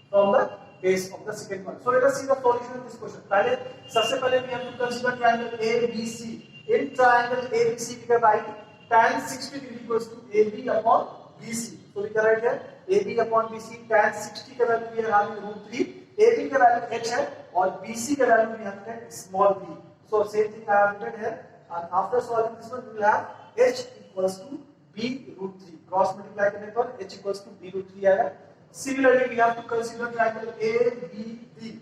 from the base of the second one. So, let us see the solution of this question. पहले सबसे पहले we have to consider triangle ABC. In triangle ABC, we can write tan 60 degree equals to AB upon BC. So we can write here AB upon BC. Tan 60 का value we are having √3. AB का value h है और BC का value we have taken small b. So same thing I have written here. And after solving this one, we will have h equals to b √3. Cross multiply करने पर h equals to b √3 आएगा. Similarly, we have to consider triangle ABD.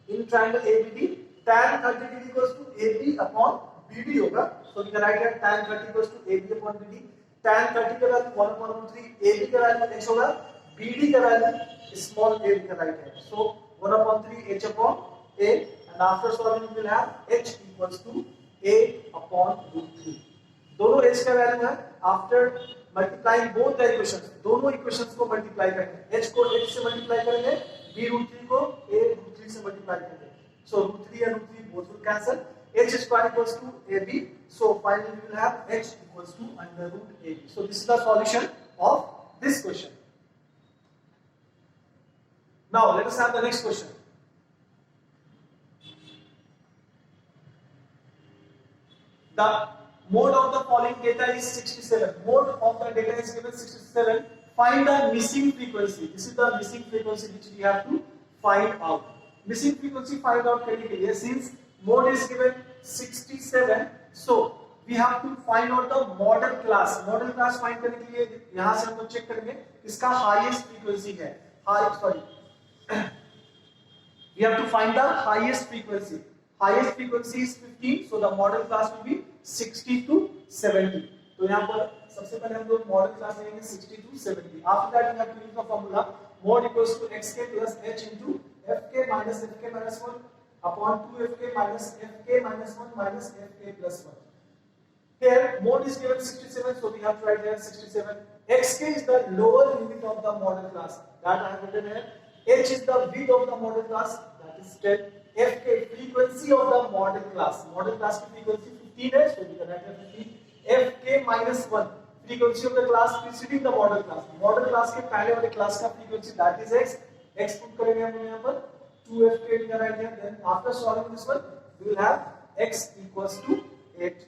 In triangle ABD, tan 30 degree equals to AB upon BD होगा. So we can write here tan 30 equals to AB upon BD. Tan 30 का value 1 upon √3, AB का value h होगा, BD का value small a we can write here. So 1 upon 3 h upon a, and after solving we will have h equals to a upon √3. दोनों h का value है. After multiplying both the equations, दोनों equations को multiply करेंगे. h को h से multiply करेंगे, b √3 को a √3 से multiply करेंगे. So √3 and √3 both will cancel. H square equals to AB. So finally we will have h equals to under root AB. So this is the solution of this question. Now let us have the next question. The mode of the following data is 67. Mode of the data is given 67. Find the missing frequency. This is the missing frequency which we have to find out. Missing frequency find out करने के लिए, since mode is given 67, so we have to find out the model class. Model class find करने के लिए यहाँ से हम लोग चेक करेंगे इसका highest frequency है. We have to find the highest frequency. Highest frequency is 15, so the model class will be 60 to 70. तो यहाँ पर सबसे पहले हम लोग model class लेंगे 60 to 70. After that we have to use the formula mod equals to xk plus h into fk minus fk minus 1 upon 2fk minus fk minus 1 minus fk plus 1. Here mod is given 67, so we have to write here 67. Xk is the lower limit of the model class, that I have written here. H is the width of the model class, that is 10. Fk frequency of the model class. Model class की frequency 15 है, so we can write here 15. Fk minus 1 frequency of the class preceding the model class. Model class के पहले वाले class का frequency that is x. X put करेंगे हम यहाँ पर 2fk we can write here. Then after solving this one, we will have x equals to 8.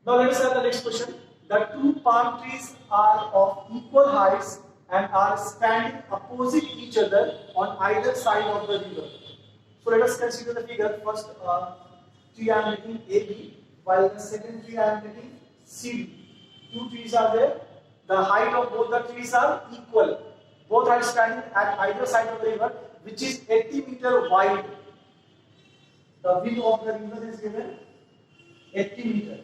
Now let us have the next question. The two palm trees are of equal heights and are standing opposite each other on either side of the river. So let us consider the figure. First tree I am making AB, while the second tree I am making CD. Two trees are there. The height of both the trees are equal. Both are standing at either side of the river, which is 80 meters wide. The width of the river is given 80 meters.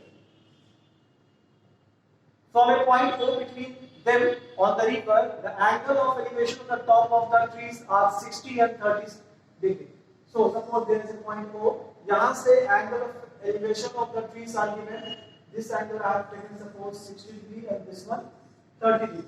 From a point O between them on the river, the angle of elevation of the top of the trees are 60 and 30 degree. So suppose there is a point O. यहाँ से angle of elevation of the trees are given. This angle I have taken suppose 60 degree and this one 30 degree.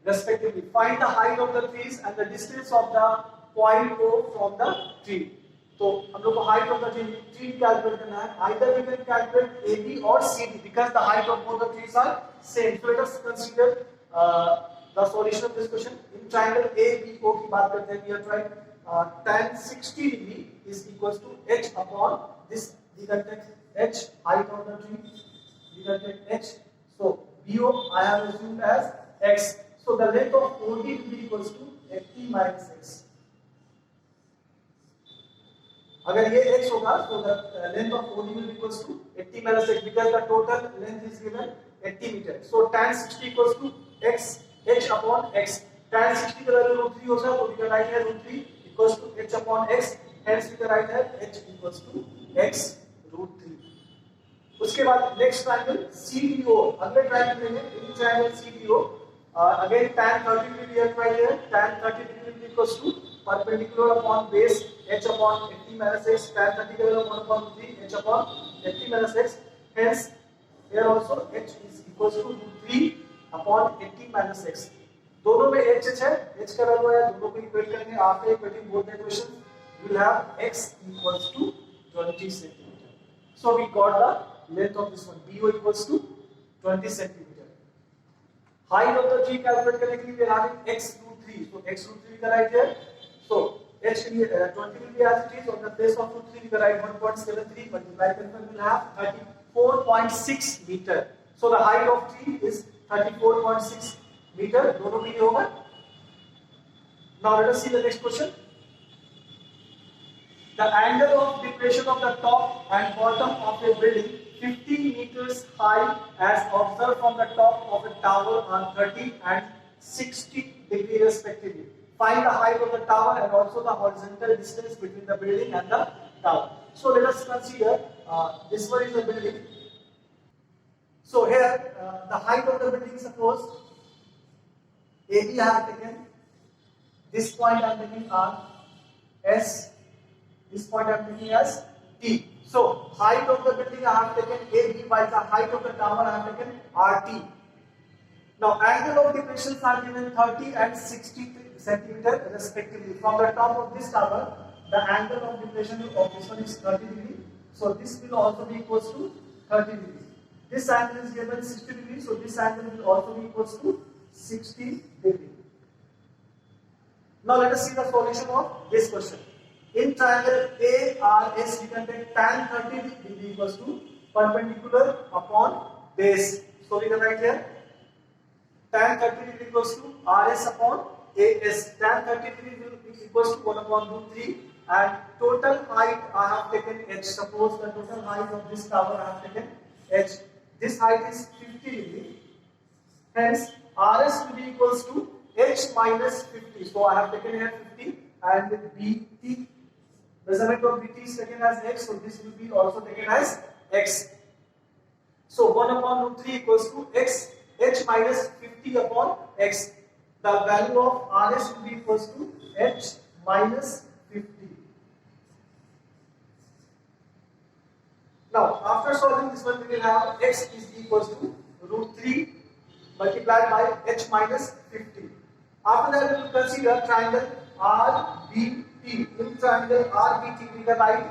Respectively, find the height of the trees and the distance of the point O from the tree. तो हम लोग को height of the tree calculate करना है. Either we can calculate AB or CD because the height of both the trees are same. So let us consider the solution of this question. In triangle ABO की बात करते हैं. We are trying tan 60 degree is equals to h upon this. We can take h height of the tree. We can take h. So BO I have assumed as x. So the length of OD will be equals to 80 minus x. अगर ये x होगा, so the length of OD will be equals to 80 minus x because the total length is given 80 meters. So tan 60 equals to x h upon x. Tan 60 का value √3 होगा, so we can write here √3 equals to h upon x. Hence we can write here h equals to x √3. उसके बाद next triangle CDO. अगले triangle लेंगे. In triangle CDO. Again tan 30 degree we have tried here. Tan 30 degree equals to perpendicular upon base h upon 80 minus x. Tan 30 का value 1 upon 3 h upon 80 minus x. Hence here also h is equals to √3 upon 80 minus x. दोनों में h है, h का value है, दोनों को equate करेंगे. after equating both the equations we will have x equals to 20 centimeter. So we got the length of this one, BO equals to 20 centimeter. Height of the tree calculate करने के लिए we are having x √3. So x √3 का right here. So h 20 will be as it is. On the place of √3 we can write 1.73 multiplied by we will have 34.6 meter. So the height of tree is 34.6 meter. दोनों में ये होगा. Now let us see the next question. The angle of depression of the top and bottom of a building 50 meters high as observed from the top of a tower are 30 and 60 degrees respectively. Find the height of the tower and also the horizontal distance between the building and the tower. So let us consider this one is the building. So here the height of the building, suppose AB I have taken, this point I am taking R, S, this point I am taking as T. So height of the building I have taken AB, while the height of the tower I have taken RT. Now angle of depressions are given 30 and 60 centimeter respectively. From the top of this tower, the angle of depression of this one is 30 degree. So this will also be equals to 30 degrees. This angle is given 60 degrees, so this angle will also be equals to 60 degree. Now let us see the solution of this question. In triangle ARS, we can take tan 30 degree equals to perpendicular upon base. So we can write here tan 30 degree equals to RS upon AS. Tan 30 degree will be equals to 1 upon √3, and total height I have taken h. Suppose the total height of this tower I have taken h. This height is 50 degree. Hence RS will be equals to h minus 50. So I have taken here 50, and BT, measurement of BT is taken as x. So this will be also taken as x. So 1 upon √3 equals to x, h minus 50 upon x. The value of RS will be equals to h minus 50. Now after solving this one, we will have x is equals to √3 multiplied by h minus 50. After that we will consider triangle RBT. In triangle RBT we can write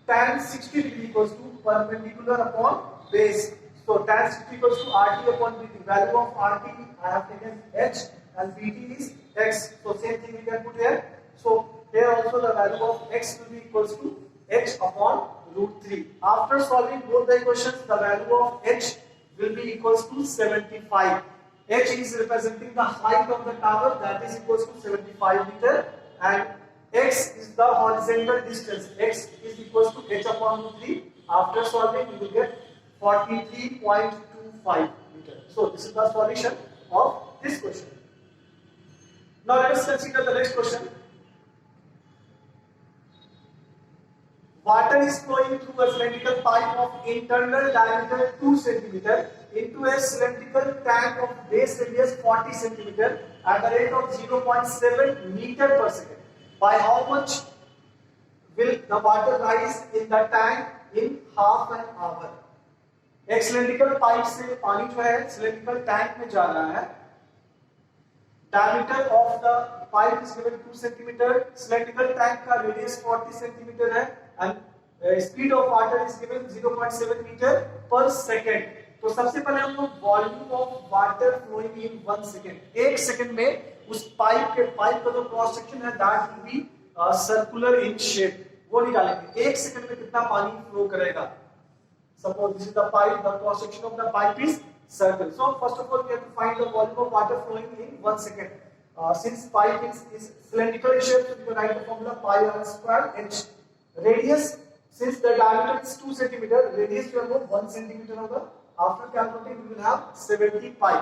tan 60 degree equals to perpendicular upon base. So tan 60 equals to RT upon BT. Value of RT I have taken h and BT is x. So same thing we can put here. So here also the value of x will be equals to h upon √3. After solving both the equations, the value of h will be equals to 75. H is representing the height of the tower, that is equals to 75 meter, and x is the horizontal distance. X is equals to h upon √3. After solving, we will get 43.25 meter. So this is the solution of this question. Now let us consider the next question. Water is flowing through a cylindrical pipe of internal diameter 2 cm into a cylindrical tank of base radius 40 cm at the rate of 0.7 meter per second. By how much will the water rise in the tank in half an hour? एक cylindrical pipe से पानी जो है cylindrical tank में जा रहा है. Diameter of the pipe is given 2 cm. Cylindrical tank का radius 40 cm है, and speed of water is given 0.7 meter per second. तो सबसे पहले हम लोग volume of water flowing in 1 second, 1 second में उस पाइप का जो क्रॉस सेक्शन है that will be circular in shape, वो निकालेंगे. 1 सेकेंड में कितना पानी फ्लो करेगा. Suppose this is the pipe, the cross section of the pipe is circle. So first of all we have to find the volume of water flowing in 1 second. Since pipe is cylindrical in shape, so we can write the formula pi r square h. Radius, since the diameter is 2 cm, radius जो है वो 1 cm होगा. After calculating, we will have 70 pi.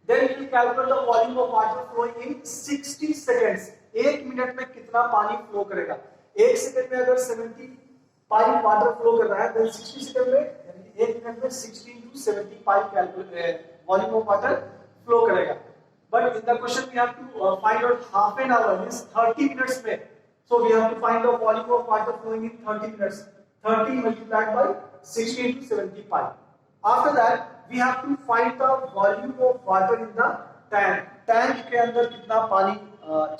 Then we will calculate the volume of water flowing in 60 seconds. 1 minute में कितना पानी flow करेगा. 1 second में अगर 70 पाइप वाटर फ्लो कर रहा है, then 60 सेकंड में यानी 1 मिनट में 60 into 70 pipe volume of water flow करेगा. But in the question we have to find out half an hour, means 30 minutes में. So we have to find the volume of water flowing in 30 minutes. 30 multiplied by 60 into 70 pi. After that, we have to find the volume of water in the tank. Tank के अंदर कितना पानी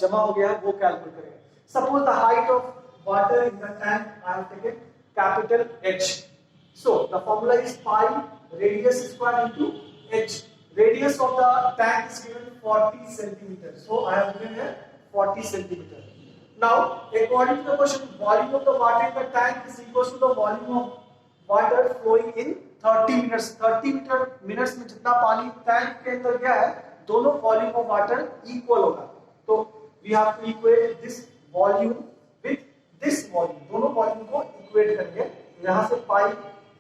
जमा हो गया वो calculate करेंगे. Suppose the height of water in the tank, I have taken capital H. So the formula is pi radius square into H. Radius of the tank is given 40 centimeters. So I have given here 40 centimeters. Now, according to the question, volume of the water in the tank is equal to the volume of water flowing in 30 minutes. 30 minutes में जितना पानी tank के अंदर गया है, दोनों volume of water equal होगा. तो we have to equate this volume with this volume. दोनों वॉल्यूम को इक्वेट करेंगे. यहाँ से पाई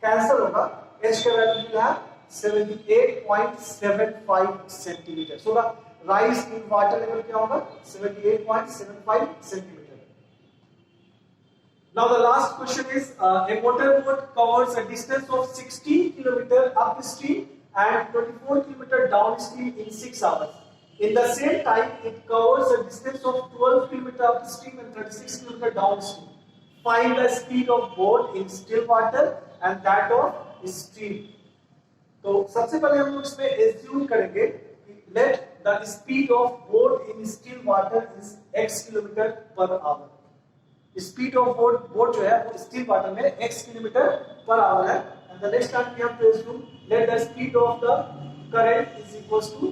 कैंसिल होगा. H का वैल्यू मिला है 78.75 centimetre. So the rise in water level क्या होगा? 78.75 centimetre. Now the last question is a motorboat covers a distance of 16 km upstream and 24 km downstream in 6 hours. In the same time, it covers a distance of 12 km upstream and 36 km downstream. Find the speed of boat in still water and that of stream. तो सबसे पहले हम लोग इसमें assume करेंगे कि let the speed of boat in still water is x km/h. Speed of boat जो है वो स्टिल वाटर में x km/h है. And the next time we have to assume let the speed of the current is equals to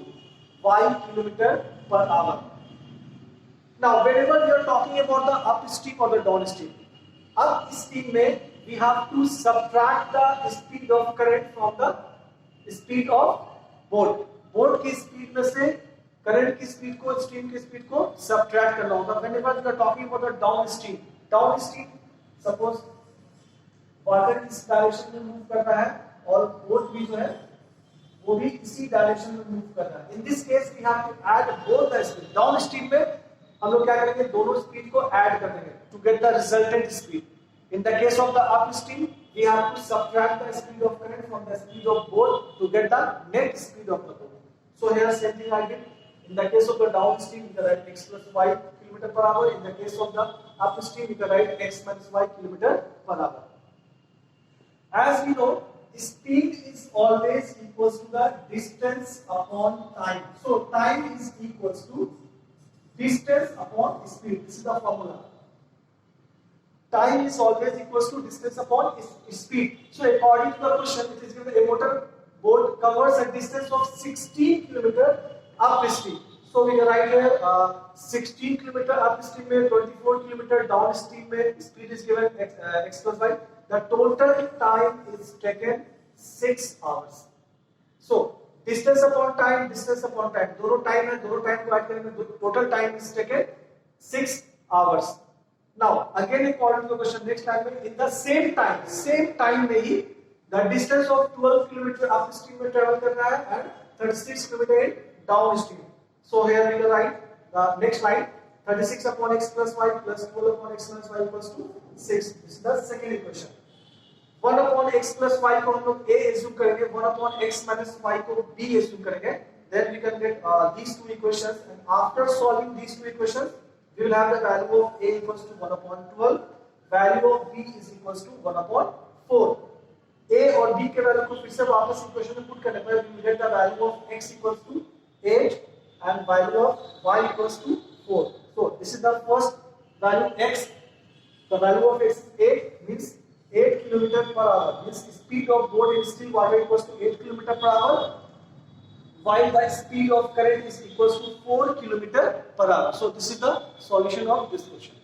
y km/h. Now whenever we are talking about the upstream or the downstream, upstream में we have to subtract the speed of current from the speed of boat. Boat की speed में से current की speed को, stream की speed को subtract करना होगा. Whenever we are talking about the downstream, suppose water इस डायरेक्शन में मूव कर रहा है और बोट भी जो है वो भी इसी डायरेक्शन में मूव कर रहा है. In this case we have to add both the speed. Downstream में हम लोग क्या करेंगे? दोनों स्पीड को ऐड कर देंगे to get the resultant speed. In the case of the upstream we have to subtract the speed of current from the speed of boat to get the net speed of the boat. So here same thing I did. In the case of the downstream, you can write x plus y km/h. In the case of the upstream, you can write x minus y km/h. As we know, speed is always equals to the distance upon time. So time is equals to distance upon speed. This is the formula. Time is always equals to distance upon speed. So according to the question, it is given a motor boat covers a distance of 16 km upstream. So we can write here 16 km upstream में 24 km downstream में speed is given x plus y. The total time is taken 6 hours. So distance upon time, दोनों time है, दोनों time को add करेंगे, total time is taken 6 hours. Now again according to the question, next time में in the same time में ही the distance of 12 km upstream में travel करना है and 36 km in downstream. So here we will write the next line 36 upon x plus y plus 12 upon x minus y equals to 6. This is the second equation. 1 upon x plus y को हम लोग a assume करेंगे, 1 upon x minus y को b assume करेंगे. Then we can get these two equations, and after solving these two equations, we will have the value of a equals to 1 upon 12, value of b is equals to 1 upon 4. a और b के value को फिर से वापस equation में put करने पर we will get the value of x equals to 8 and value of y equals to 4. So this is the first value x. The value of x is 8, means 8 km/h. Means speed of boat in still water equals to 8 km/h, while the speed of current is equals to 4 km/h. So this is the solution of this question.